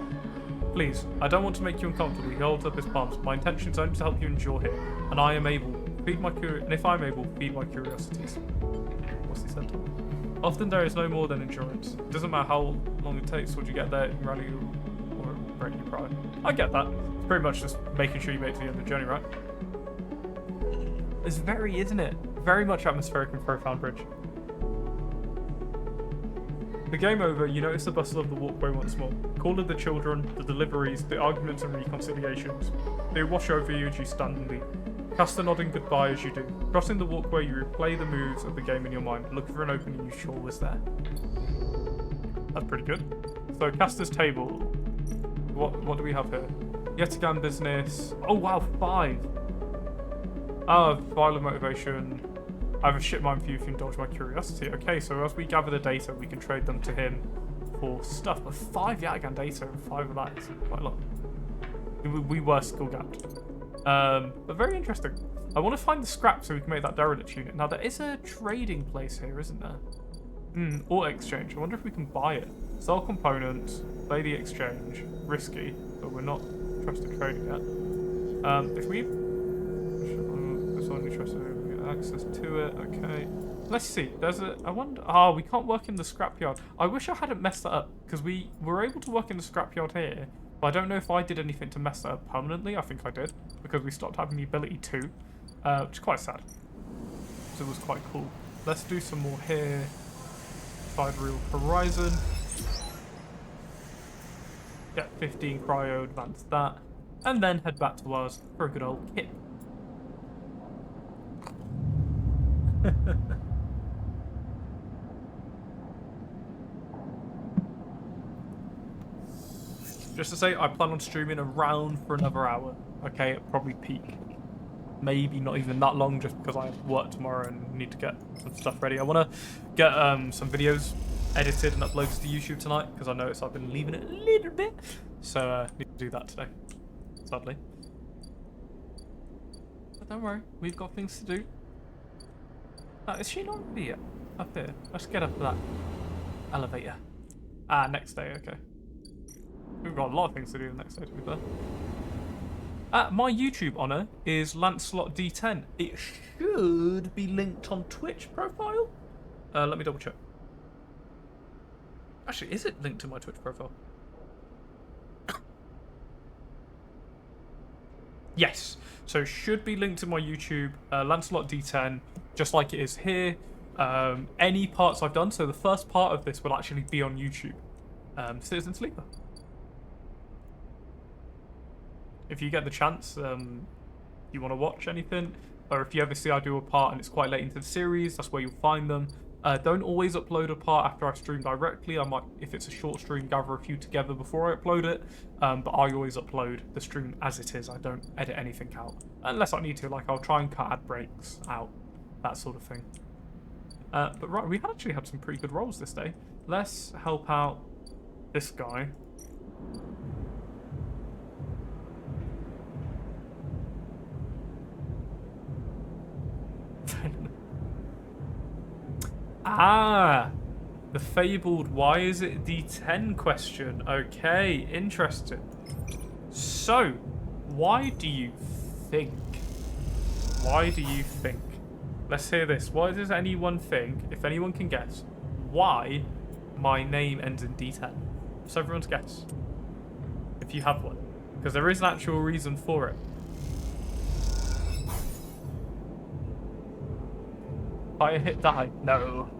Please, I don't want to make you uncomfortable. He holds up his palms. My intention is only to help you endure here, and I am able feed my if I'm able, feed my curiosities. What's he said? Often there is no more than endurance. It doesn't matter how long it takes once you get there, rally or break your pride. I get that. It's pretty much just making sure you make it to the end of the journey, right? It's very, isn't it? Very much atmospheric and profound bridge. The game over, you notice the bustle of the walkway once more. Call of the children, the deliveries, the arguments and reconciliations. They wash over you as you stand and leave. Castor nodding goodbye as you do. Crossing the walkway, you replay the moves of the game in your mind, looking for an opening you sure was there. That's pretty good. So Castor's table. What do we have here? Yet again business. Oh wow, 5. Violent motivation. I have a shit mind for you if you indulge my curiosity. Okay, so as we gather the data, we can trade them to him for stuff. But 5 Yataghan data and 5 of that is quite a lot. We were skill gapped. But very interesting. I want to find the scrap so we can make that derelict unit. Now, there is a trading place here, isn't there? Or exchange. I wonder if we can buy it. Sell components, play the exchange. Risky, but we're not trusted trading yet. If we... It's only trusted access to it, okay. Let's see, there's a, I wonder, we can't work in the scrapyard. I wish I hadn't messed that up, because we were able to work in the scrapyard here, but I don't know if I did anything to mess that up permanently. I think I did, because we stopped having the ability to, which is quite sad. So it was quite cool. Let's do some more here. Sidereal Horizon. Get 15 cryo, advance that, and then head back to ours for a good old kit. Just to say, I plan on streaming around for another hour. Okay, at probably peak. Maybe not even that long, just because I have work tomorrow and need to get some stuff ready. I want to get some videos edited and uploaded to YouTube tonight, because I noticed I've been leaving it a little bit. So need to do that today, sadly. But don't worry, we've got things to do. Is she not here? Up here. Let's get up to that elevator. Next day, okay. We've got a lot of things to do the next day, to be fair. My YouTube honour is Lancelot D10. It should be linked on Twitch profile. Let me double check. Actually, is it linked to my Twitch profile? Yes. So it should be linked to my YouTube, Lancelot D10, just like it is here. Any parts I've done, so the first part of this will actually be on YouTube. Citizen Sleeper. If you get the chance, you want to watch anything, or if you ever see I do a part and it's quite late into the series, that's where you'll find them. Don't always upload a part after I stream directly. I might, if it's a short stream, gather a few together before I upload it. But I always upload the stream as it is. I don't edit anything out. Unless I need to, like I'll try and cut ad breaks out. That sort of thing. But right, we actually had some pretty good rolls this day. Let's help out this guy. The fabled why is it D10 question. Okay, interesting. So, why do you think? Why do you think? Let's hear this. Why does anyone think, if anyone can guess, why my name ends in D10? So everyone's guess. If you have one. Because there is an actual reason for it. I hit die. No.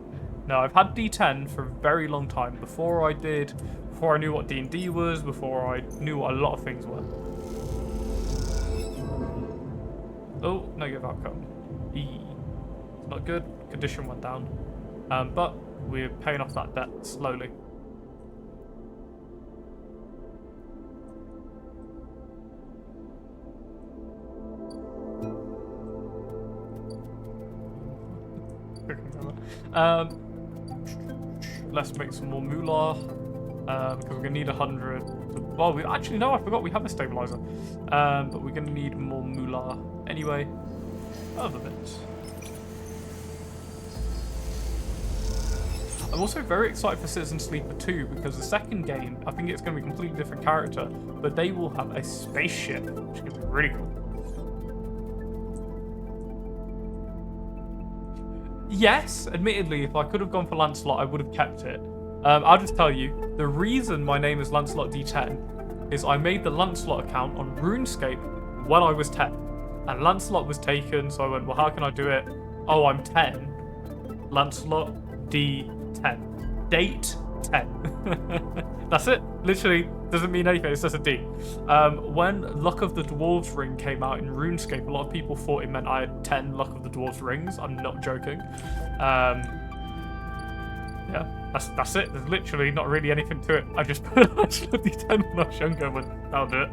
No, I've had D10 for a very long time. Before I knew what D&D was, before I knew what a lot of things were. Oh, negative outcome. It's not good. Condition went down. But we're paying off that debt slowly. Let's make some more moolah, because we're gonna need 100. Well, we actually no, I forgot we have a stabilizer, but we're gonna need more moolah anyway. Other bits. I'm also very excited for Citizen Sleeper 2 because the second game, I think it's going to be a completely different character, but they will have a spaceship, which is going to be really cool. Yes, admittedly, if I could have gone for Lancelot, I would have kept it. I'll just tell you, the reason my name is Lancelot D10 is I made the Lancelot account on RuneScape when I was 10. And Lancelot was taken, so I went, well, how can I do it? Oh, I'm 10. Lancelot D10. Date 10. That's it. Literally, doesn't mean anything. It's just a D. When Luck of the Dwarves ring came out in RuneScape, a lot of people thought it meant I had 10 Luck of the Dwarves rings. I'm not joking. Yeah, that's it. There's literally not really anything to it. I just put Lancelot D10 when I was younger, but that'll do it.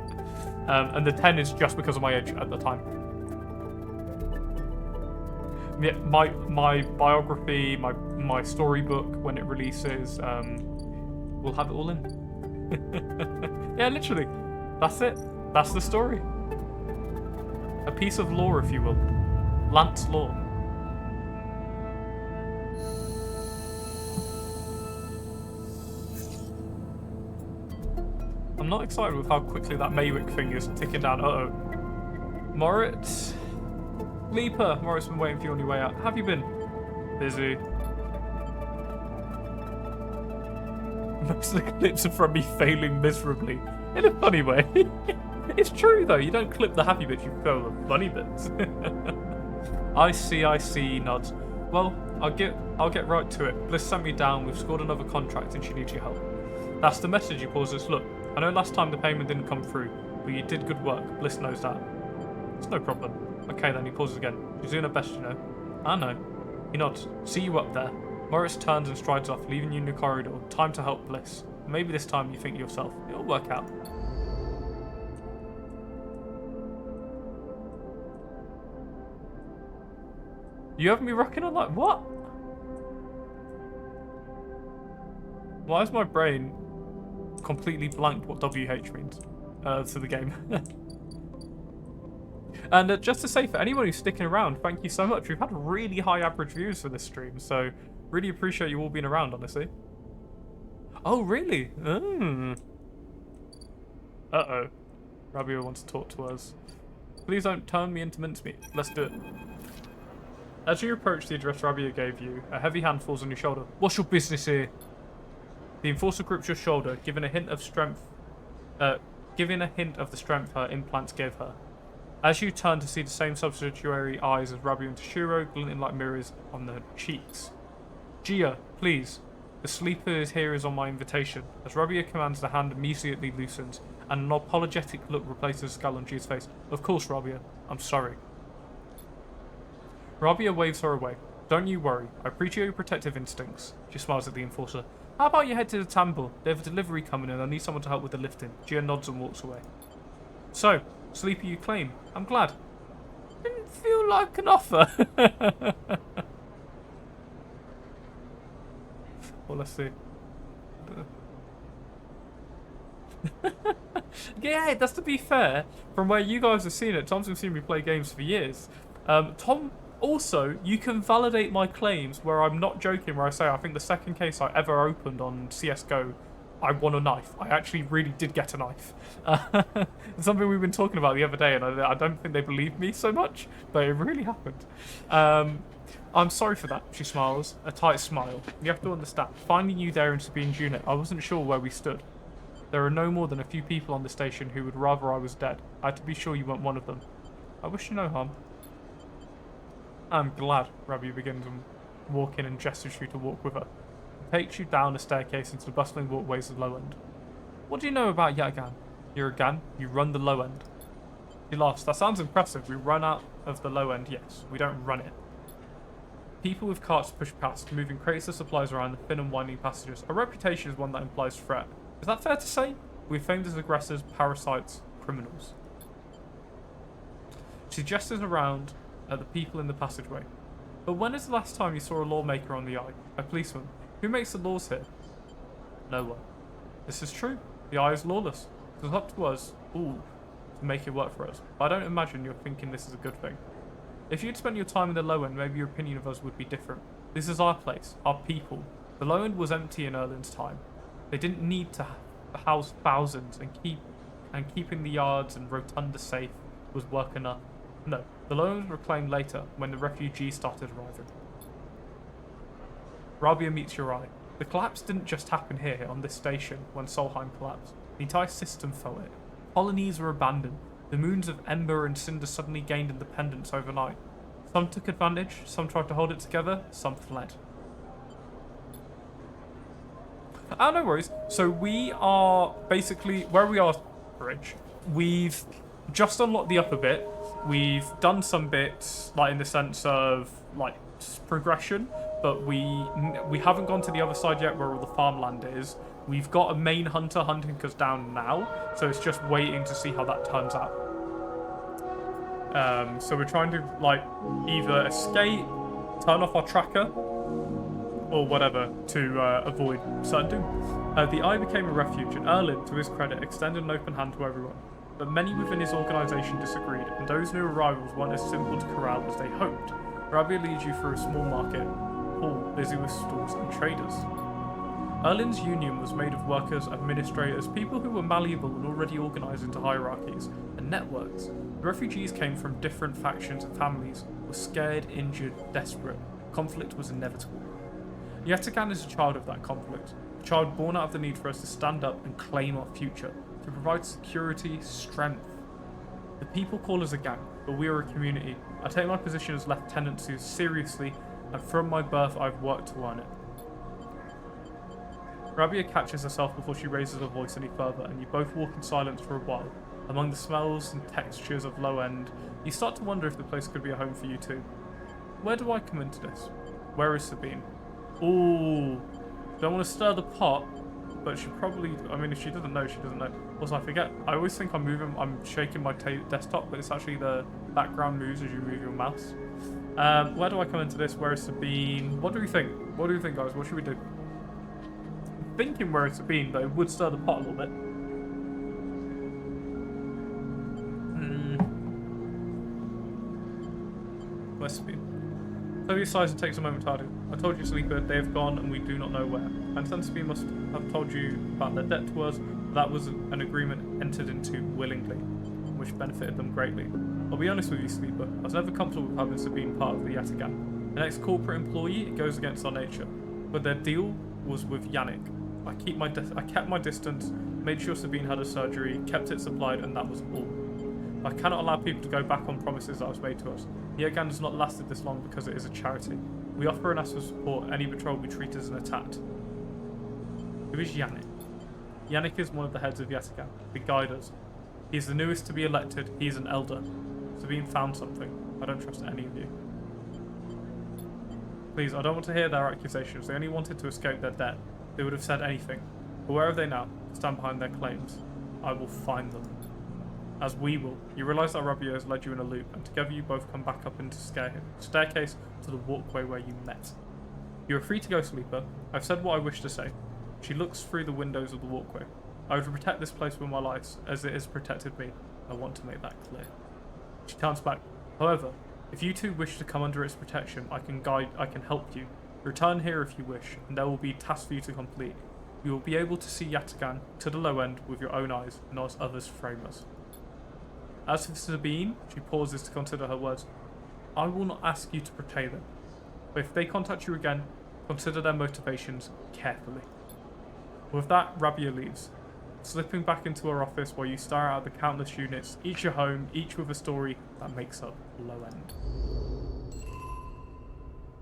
And the 10 is just because of my age at the time. Yeah, my biography, my storybook, when it releases, we'll have it all in. Yeah, literally. That's it. That's the story. A piece of lore, if you will. Lance lore. I'm not excited with how quickly that Maywick thing is ticking down. Uh-oh. Moritz. Leaper. Moritz been waiting for you on your way out. Have you been? Busy. Most of the clips are from me failing miserably. In a funny way. It's true though, you don't clip the happy bits, you fail the funny bits. I see, nods. Well, I'll get right to it. Bliss sent me down, we've scored another contract and she needs your help. That's the message, he pauses. Look, I know last time the payment didn't come through, but you did good work. Bliss knows that. It's no problem. Okay then, he pauses again. She's doing her best, you know. I know. He nods. See you up there. Morris turns and strides off, leaving you in the corridor. Time to help Bliss. Maybe this time you think to yourself, it'll work out. You have me rocking on like, what? Why is my brain completely blanked what WH means to the game? And just to say, for anyone who's sticking around, thank you so much. We've had really high average views for this stream, so really appreciate you all being around, honestly. Oh, really? Uh-oh. Rabio wants to talk to us. Please don't turn me into mincemeat. Let's do it. As you approach the address Rabio gave you, a heavy hand falls on your shoulder. What's your business here? The enforcer grips your shoulder, giving a hint of the strength her implants gave her. As you turn to see the same subsidiary eyes as Rabio and Toshiro glinting like mirrors on their cheeks. Gia, please. The sleeper is here is on my invitation. As Rabio commands, the hand immediately loosens, and an apologetic look replaces the scowl on Gia's face. Of course, Rabio. I'm sorry. Rabia waves her away. Don't you worry. I appreciate your protective instincts. She smiles at the enforcer. How about you head to the temple? They have a delivery coming and I need someone to help with the lifting. Gia nods and walks away. So, sleeper you claim. I'm glad. Didn't feel like an offer. Well, let's see. Yeah, that's to be fair. From where you guys have seen it, Tom's been seeing me play games for years. Tom, also, you can validate my claims where I'm not joking, where I say I think the second case I ever opened on CSGO, I won a knife. I actually really did get a knife. It's something we've been talking about the other day, and I don't think they believed me so much, but it really happened. I'm sorry for that, she smiles, a tight smile. You have to understand, finding you there in Sabine's unit, I wasn't sure where we stood. There are no more than a few people on the station who would rather I was dead. I had to be sure you weren't one of them. I wish you no harm. I'm glad, Rabia begins and walk in and gestures you to walk with her. It takes you down a staircase into the bustling walkways of the low end. What do you know about Yataghan? You're a Gan, you run the low end. She laughs. That sounds impressive. We run out of the low end, yes. We don't run it. People with carts push past, moving crates of supplies around the thin and winding passages. Our reputation is one that implies threat. Is that fair to say? We're famed as aggressors, parasites, criminals. She gestures around at the people in the passageway. But when is the last time you saw a lawmaker on the Eye? A policeman? Who makes the laws here? No one. This is true. The Eye is lawless. It's up to us all to make it work for us. But I don't imagine you're thinking this is a good thing. If you'd spent your time in the low end, maybe your opinion of us would be different. This is our place, our people. The low end was empty in Erlin's time. They didn't need to house thousands and keeping the yards and rotunda safe was work enough. No, the low end was reclaimed later when the refugees started arriving. Rabia meets your eye. The collapse didn't just happen here on this station when Solheim collapsed. The entire system felt it. Colonies were abandoned. The moons of Ember and Cinder suddenly gained independence overnight. Some took advantage, some tried to hold it together, some fled. Oh, no worries. So we are basically, where we are, Bridge, we've just unlocked the upper bit. We've done some bits, like in the sense of, like, progression, but we haven't gone to the other side yet where all the farmland is. We've got a main hunter hunting us down now, so it's just waiting to see how that turns out. So we're trying to, like, either escape, turn off our tracker, or whatever, to avoid certain doom. The Eye became a refuge, and Erlin, to his credit, extended an open hand to everyone. But many within his organisation disagreed, and those new arrivals weren't as simple to corral as they hoped. Rabia leads you through a small market hall busy with stalls and traders. Erlin's union was made of workers, administrators, people who were malleable and already organised into hierarchies and networks. The refugees came from different factions and families, were scared, injured, desperate. Conflict was inevitable. Yataghan is a child of that conflict, a child born out of the need for us to stand up and claim our future, to provide security, strength. The people call us a gang, but we are a community. I take my position as lieutenant seriously, and from my birth I've worked to earn it. Rabia catches herself before she raises her voice any further, and you both walk in silence for a while. Among the smells and textures of low end, you start to wonder if the place could be a home for you too. Where do I come into this? Where is Sabine? Ooh, don't want to stir the pot, but she probably, I mean, if she doesn't know, she doesn't know. Also, I forget, I always think I'm shaking my desktop, but it's actually the background moves as you move your mouse. Where do I come into this? Where is Sabine? What do we think? What do we think, guys? What should we do? I'm thinking where it's Sabine, but it would stir the pot a little bit. Where's Sabine? Toby sighs and takes a moment to argue. I told you, Sleeper, they have gone and we do not know where. I understand Sabine must have told you about their debt to us, but that was an agreement entered into willingly, which benefited them greatly. I'll be honest with you, Sleeper, I was never comfortable with having Sabine part of the Yataghan. An ex-corporate employee, it goes against our nature. But their deal was with Yannick. I kept my distance, made sure Sabine had a surgery, kept it supplied, and that was all. I cannot allow people to go back on promises that was made to us. The Yataghan has not lasted this long because it is a charity. We offer and ask for support. Any betrayal will be treated as an attack. Who is Yannick? Yannick is one of the heads of Yataghan. They guide us. He is the newest to be elected. He is an elder. Sabine found something. I don't trust any of you. Please, I don't want to hear their accusations. They only wanted to escape their debt. They would have said anything. But where are they now? Stand behind their claims. I will find them. As we will. You realise that Rabia has led you in a loop, and together you both come back up into staircase to the walkway where you met. You are free to go, Sleeper. I've said what I wish to say. She looks through the windows of the walkway. I would protect this place with my life, as it has protected me. I want to make that clear. She turns back. However, if you two wish to come under its protection, I can help you. Return here if you wish, and there will be tasks for you to complete. You will be able to see Yatagan to the low end with your own eyes, not as others frame us. As for Sabine, she pauses to consider her words. I will not ask you to betray them, but if they contact you again, consider their motivations carefully. With that, Rabia leaves, slipping back into her office while you stare out at the countless units, each a home, each with a story that makes up Low End.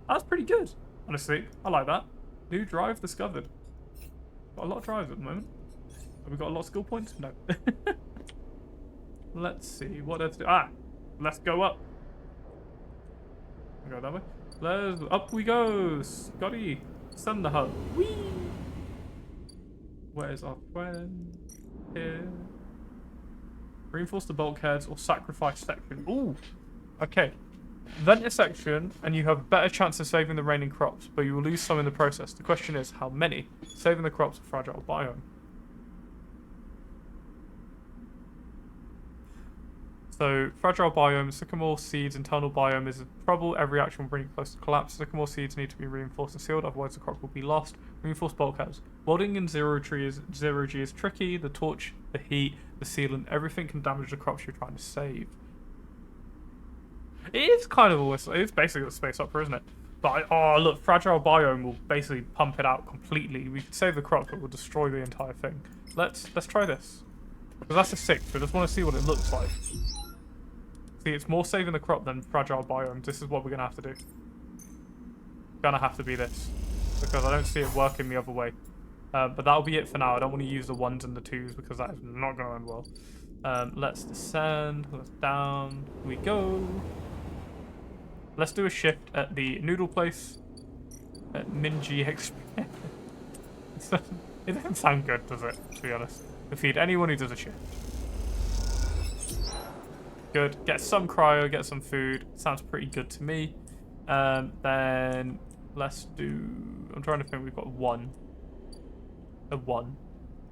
That's pretty good, honestly. I like that. New drive discovered. Got a lot of drives at the moment. Have we got a lot of skill points? No. Let's see. What let's do? Let's go up. Go that way. Up we go. Scotty. Send the hub. Whee! Where's our friend? Here. Reinforce the bulkheads or sacrifice section. Ooh. Okay. Vent a section and you have a better chance of saving the raining crops, but you will lose some in the process. The question is, how many? Saving the crops a fragile biome. So, fragile biome, sycamore seeds, internal biome is trouble. Every action will bring it close to collapse. Sycamore seeds need to be reinforced and sealed, otherwise the crop will be lost. Reinforced bulkheads. Welding in zero G is tricky. The torch, the heat, the sealant, everything can damage the crops you're trying to save. It is kind of almost, it's basically a space opera, isn't it? But, oh look, fragile biome will basically pump it out completely. We can save the crops, but we'll destroy the entire thing. Let's try this. Because that's a 6, but I just want to see what it looks like. See, it's more saving the crop than fragile biomes. This is what we're going to have to do. Gonna have to be this. Because I don't see it working the other way. But that'll be it for now. I don't want to use the 1s and the 2s because that is not going to end well. Let's descend. Let's down. We go. Let's do a shift at the noodle place. At Minji Express. It doesn't sound good, does it? To be honest. Defeat anyone who does a shift. Good. Get some cryo, get some food. Sounds pretty good to me. Then let's do... I'm trying to think. We've got 1. A 1.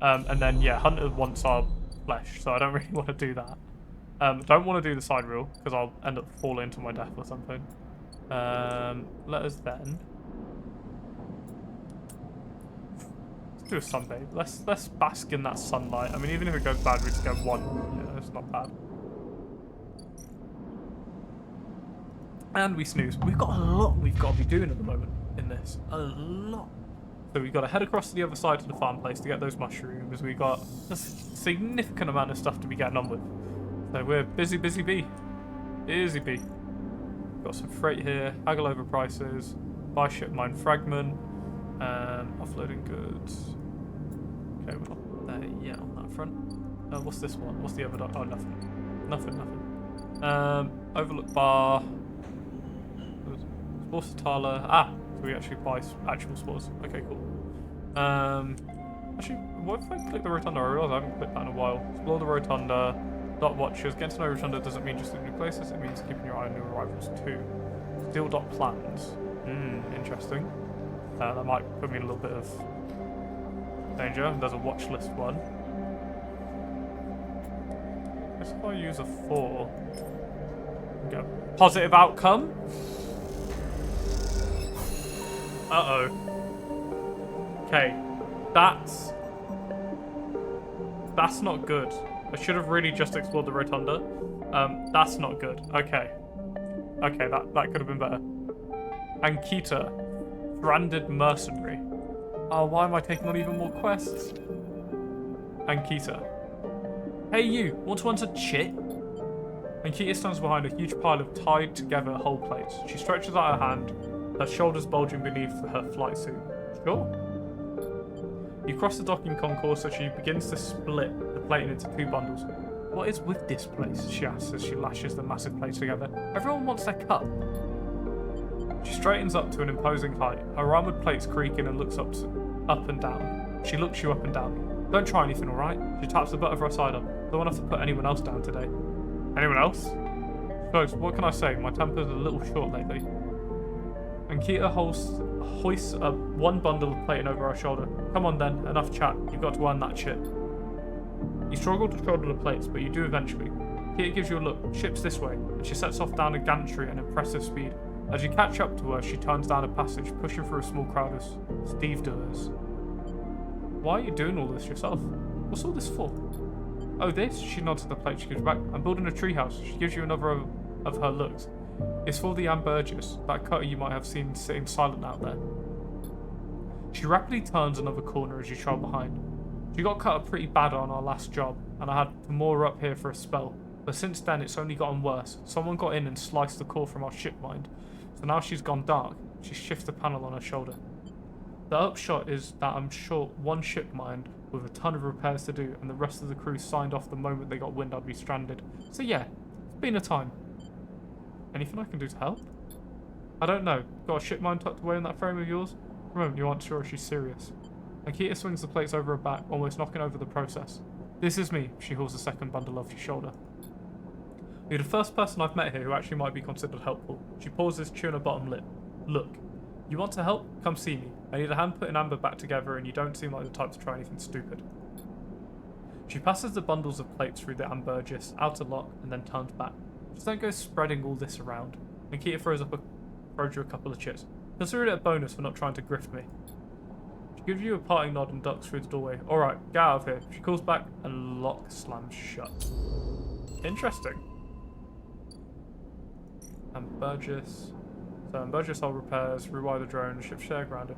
And then, yeah, Hunter wants our flesh, so I don't really want to do that. Don't want to do the side reel, because I'll end up falling to my death or something. Let us then... Let's do a sunbathe. Let's bask in that sunlight. I mean, even if it goes bad, we just get 1. Yeah, it's not bad. And we snooze. We've got a lot we've got to be doing at the moment in this. A lot. So we've got to head across to the other side to the farm place to get those mushrooms. We've got a significant amount of stuff to be getting on with. So we're busy bee. Busy bee. Got some freight here. Haggle over prices. Buy ship mine fragment. Offloading goods. Okay, we're not there yet on that front. What's this one? What's the other dock? Oh, nothing. Nothing. Overlook bar. Spores Tala. So we actually buy actual spores. Okay, cool. Actually, what if I click the rotunda? I realise I haven't clicked that in a while. Explore the rotunda. Dot watchers. Getting to know rotunda doesn't mean just in new places. It means keeping your eye on new arrivals too. Steal dot plans. Interesting. That might put me in a little bit of danger. There's a watch list one. I guess if I use a 4, get a positive outcome. Okay, that's not good. I should have really just explored the rotunda. That's not good. Okay, that could have been better. Ankita, branded mercenary. Oh, why am I taking on even more quests? Ankita. Hey you, want to answer chit? Ankita stands behind a huge pile of tied together whole plates. She stretches out her hand, her shoulders bulging beneath her flight suit. Sure. You cross the docking concourse as she begins to split the plate into 2 bundles. What is with this place? She asks as she lashes the massive plates together. Everyone wants their cup. She straightens up to an imposing height, her armoured plates creaking and looks up and down. She looks you up and down. Don't try anything, alright? She taps the butt of her cider. Don't want to have to put anyone else down today. Anyone else? Folks, what can I say? My temper's a little short lately. Ankita hoists up one bundle of plating over her shoulder. Come on then, enough chat. You've got to earn that shit. You struggle to shoulder the plates, but you do eventually. Ankita gives you a look. Ship's this way, and she sets off down a gantry at an impressive speed. As you catch up to her, she turns down a passage, pushing through a small crowd of stevedores. Why are you doing all this yourself? What's all this for? Oh, this? She nods at the plate she gives back. I'm building a treehouse. She gives you another of her looks. It's for the Anne Burgess, that cutter you might have seen sitting silent out there. She rapidly turns another corner as you trail behind. She got cut up pretty bad on our last job, and I had to moor her up here for a spell. But since then, it's only gotten worse. Someone got in and sliced the core from our ship mind. So now she's gone dark. She shifts the panel on her shoulder. The upshot is that I'm short one ship mind with a ton of repairs to do, and the rest of the crew signed off the moment they got wind I'd be stranded. So yeah, it's been a time. Anything I can do to help? I don't know. Got a ship mind tucked away in that frame of yours? For a moment, you aren't sure if she's serious. Ankita swings the plates over her back, almost knocking over the process. This is me. She hauls the second bundle off your shoulder. You're the first person I've met here who actually might be considered helpful. She pauses, chewing her bottom lip. Look, you want to help? Come see me. I need a hand putting Amber back together, and you don't seem like the type to try anything stupid. She passes the bundles of plates through the Anne Burgess, outer lock, and then turns back. Just don't go spreading all this around. Ankita throws you a couple of chits. Consider it a bonus for not trying to grift me. She gives you a parting nod and ducks through the doorway. Alright, get out of here. She calls back, and lock slams shut. Interesting. Anne Burgess. So Anne Burgess hull repairs, rewire the drone, ship share grounded.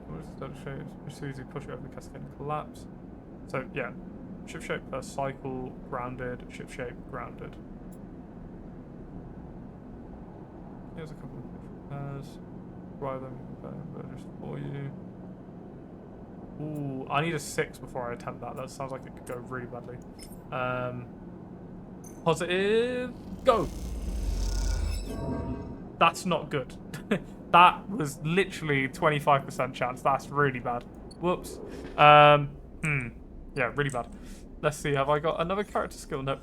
Susie push it over the cascade and collapse. So yeah, ship shape per cycle, grounded, ship shape, grounded. Here's a couple of repairs. Rewire them, Burgess for you. Ooh, I need a 6 before I attempt that. That sounds like it could go really badly. Positive, go! That's not good. That was literally 25% chance. That's really bad. Whoops. Yeah, really bad. Let's see, have I got another character skill? No.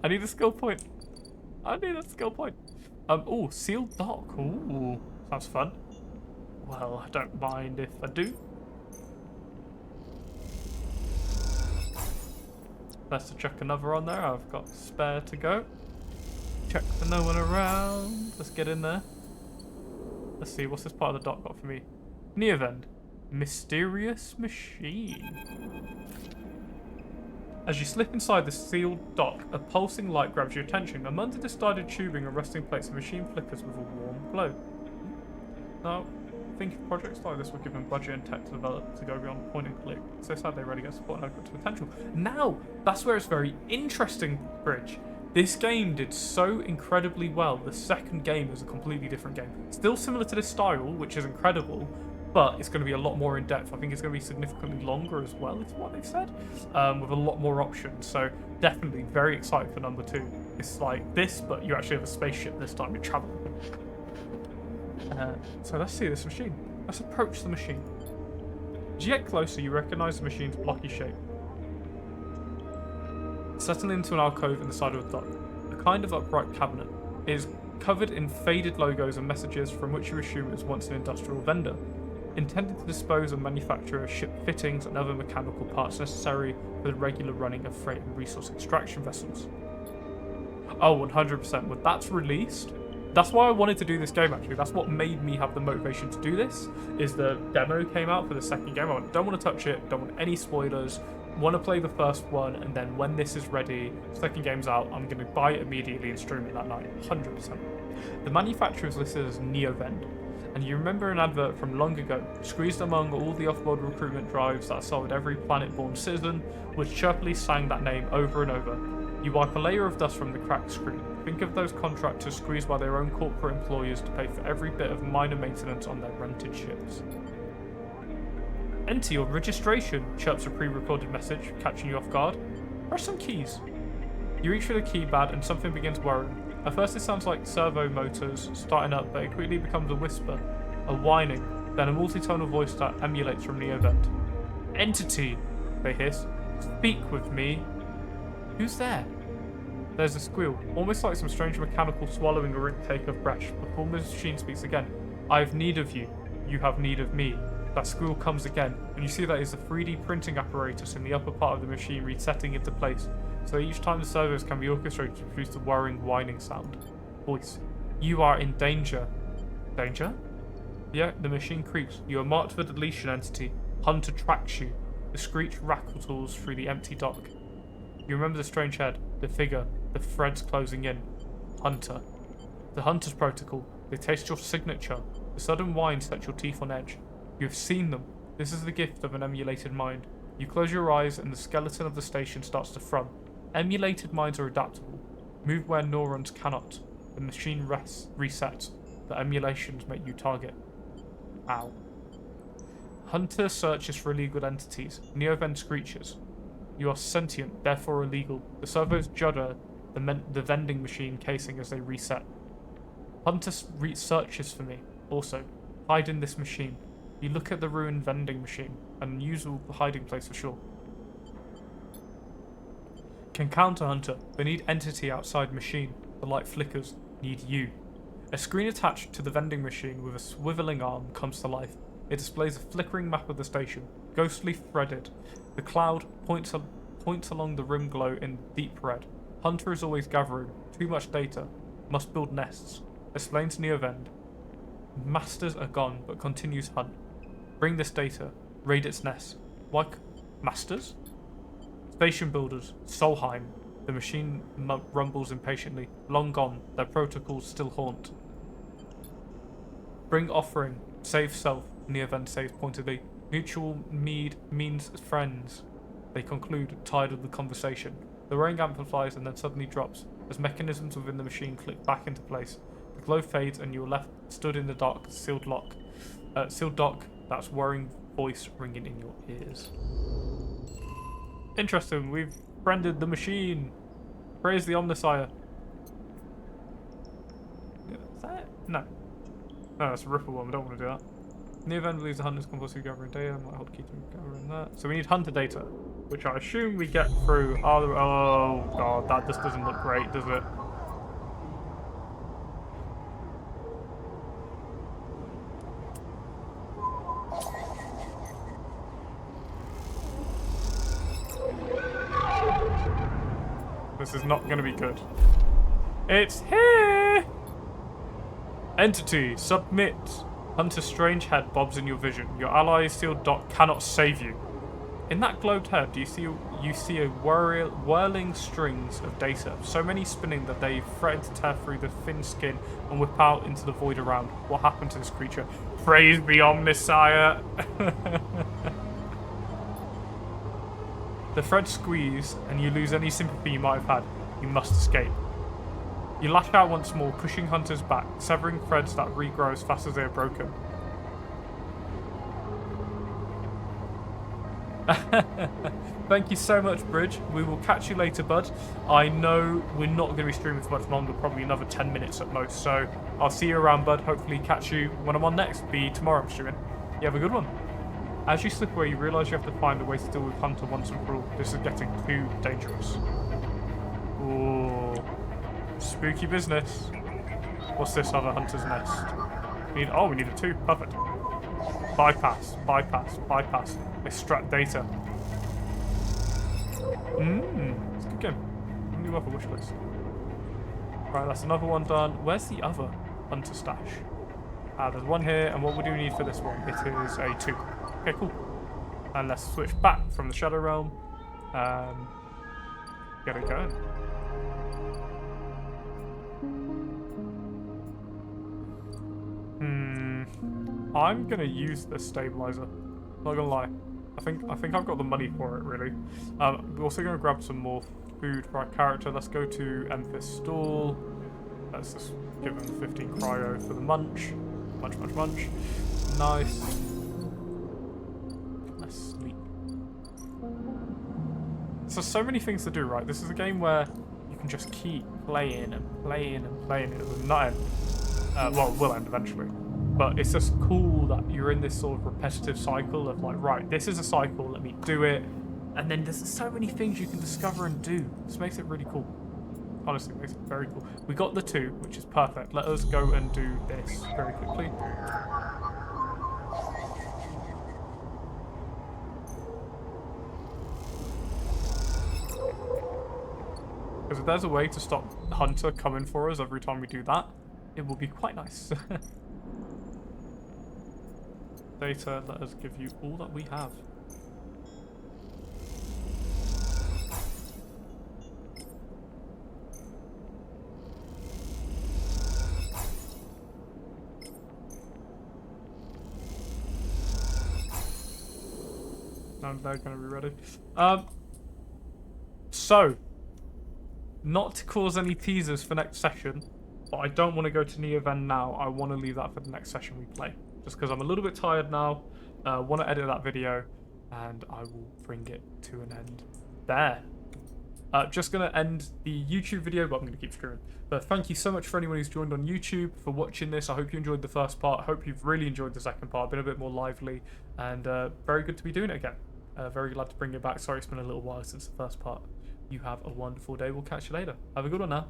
I need a skill point. I need a skill point. Oh, sealed dock. Ooh, sounds fun. Well, I don't mind if I do. Let's chuck another on there. I've got spare to go. Check for no one around. Let's get in there. Let's see, what's this part of the dock got for me? Neovend. Mysterious machine. As you slip inside the sealed dock, a pulsing light grabs your attention. Among the discarded tubing and resting plates, the machine flickers with a warm glow. Now, think if projects like this were given budget and tech to develop to go beyond point and click. So sad they rarely get support and open to potential. Now, that's where it's very interesting, Bridge. This game did so incredibly well. The second game is a completely different game. Still similar to this style, which is incredible, but it's going to be a lot more in depth. I think it's going to be significantly longer as well, is what they've said, with a lot more options. So definitely very excited for number 2. It's like this, but you actually have a spaceship this time. You're traveling. So let's see this machine. Let's approach the machine. As you get closer, you recognize the machine's blocky shape. Settling into an alcove in the side of the dock, a kind of upright cabinet. It is covered in faded logos and messages from which you assume it was once an industrial vendor, intended to dispose and manufacture ship fittings and other mechanical parts necessary for the regular running of freight and resource extraction vessels. Oh, 100%. When that's released, that's why I wanted to do this game, actually. That's what made me have the motivation to do this, is the demo came out for the second game. I don't want to touch it, don't want any spoilers, want to play the first one, and then when this is ready, second game's out, I'm going to buy it immediately and stream it that night, 100%. The manufacturer is listed as Neovend, and you remember an advert from long ago, squeezed among all the off-world recruitment drives that sold every planet-born citizen, which chirpily sang that name over and over. You wipe a layer of dust from the cracked screen. Think of those contractors squeezed by their own corporate employers to pay for every bit of minor maintenance on their rented ships. Enter your registration, chirps a pre-recorded message, catching you off guard. Press some keys. You reach for the keypad and something begins whirring. At first it sounds like servo motors starting up, but it quickly becomes a whisper, a whining, then a multi-tonal voice that emulates from Neovent. Entity, they hiss. Speak with me. Who's there? There's a squeal, almost like some strange mechanical swallowing or intake of breath, before the machine speaks again. I have need of you. You have need of me. That squeal comes again, and you see that is the 3D printing apparatus in the upper part of the machine resetting into place, so that each time the servos can be orchestrated to produce the whirring, whining sound. Voice. You are in danger. Danger? Yeah, the machine creeps. You are marked for deletion, entity. Hunter tracks you. The screech rattles through the empty dock. You remember the strange head, the figure, the threads closing in. Hunter. The Hunter's protocol. They taste your signature. The sudden whine sets your teeth on edge. You have seen them. This is the gift of an emulated mind. You close your eyes and the skeleton of the station starts to thrum. Emulated minds are adaptable. Move where neurons cannot. The machine resets. The emulations make you target. Ow. Hunter searches for illegal entities. Neovent screeches. You are sentient, therefore illegal. The servos judder the vending machine casing as they reset. Hunter searches for me. Also, hide in this machine. You look at the ruined vending machine, an unusual hiding place for sure. Can counter Hunter. They need entity outside machine. The light flickers. Need you. A screen attached to the vending machine with a swiveling arm comes to life. It displays a flickering map of the station, ghostly threaded. The cloud points along the rim glow in deep red. Hunter is always gathering. Too much data. Must build nests. Explains Neovend. Masters are gone, but continues hunt. Bring this data. Raid its nest. Why Masters? Station builders. Solheim. The machine rumbles impatiently. Long gone. Their protocols still haunt. Bring offering. Save self. Neovend says pointedly. Mutual mead means friends. They conclude, tired of the conversation. The ring amplifies and then suddenly drops, as mechanisms within the machine click back into place. The glow fades and you are left stood in the dark, sealed dock, that's whirring voice ringing in your ears. Interesting, we've friended the machine. Praise the Omnissiah. Is that it? No. No, that's a Ripple one, we don't want to do that. Neovend believes the Hunter's compulsory gathering data. I might hold key to gathering that. So we need Hunter data, which I assume we get through. Oh god, that just doesn't look great, does it? This is not going to be good. It's here! Entity, submit. Hunter's strange head bobs in your vision. Your ally's sealed dock cannot save you. In that globed head, you see a whirling strings of data, so many spinning that they threaten to tear through the thin skin and whip out into the void around. What happened to this creature? Praise the Omnissiah! The threads squeeze, and you lose any sympathy you might have had. You must escape. You lash out once more, pushing Hunter's back, severing threads that regrow as fast as they are broken. Thank you so much, Bridge. We will catch you later, bud. I know we're not going to be streaming for much longer, probably another 10 minutes at most, so I'll see you around, bud. Hopefully catch you when I'm on next. Be tomorrow I'm streaming. You have a good one. As you slip away, you realise you have to find a way to deal with Hunter once and for all. This is getting too dangerous. Ooh. Spooky business. What's this other Hunter's nest? We need a 2. Perfect. Bypass. Extract data. It's a good game. New other wish list. Right, that's another one done. Where's the other Hunter stash? There's one here, and what do we need for this one? It is a 2. Okay, cool. And let's switch back from the Shadow Realm. Get it going. I'm gonna use this stabilizer. Not gonna lie. I think I've got the money for it, really. We're also gonna grab some more food for our character. Let's go to Emphis Stall. Let's just give him the 15 cryo for the munch. Munch. Nice. Let's sleep. So many things to do, right? This is a game where you you can just keep playing and playing and playing. It will not end. Well, it will end eventually. But it's just cool that you're in this sort of repetitive cycle of like, right, this is a cycle, let me do it. And then there's so many things you can discover and do. This makes it really cool. Honestly, it makes it very cool. We got the 2, which is perfect. Let us go and do this very quickly. Because if there's a way to stop Hunter coming for us every time we do that, it will be quite nice. Data, let us give you all that we have. And they're going to be ready. So, not to cause any teasers for next session, but I don't want to go to Neoven now. I want to leave that for the next session we play. Just because I'm a little bit tired now. Want to edit that video, and I will bring it to an end there. Just going to end the YouTube video, but I'm going to keep screwing. But thank you so much for anyone who's joined on YouTube for watching this. I hope you enjoyed the first part. I hope you've really enjoyed the second part. Been a bit more lively, and very good to be doing it again. Very glad to bring it back. Sorry it's been a little while since the first part. You have a wonderful day. We'll catch you later. Have a good one now.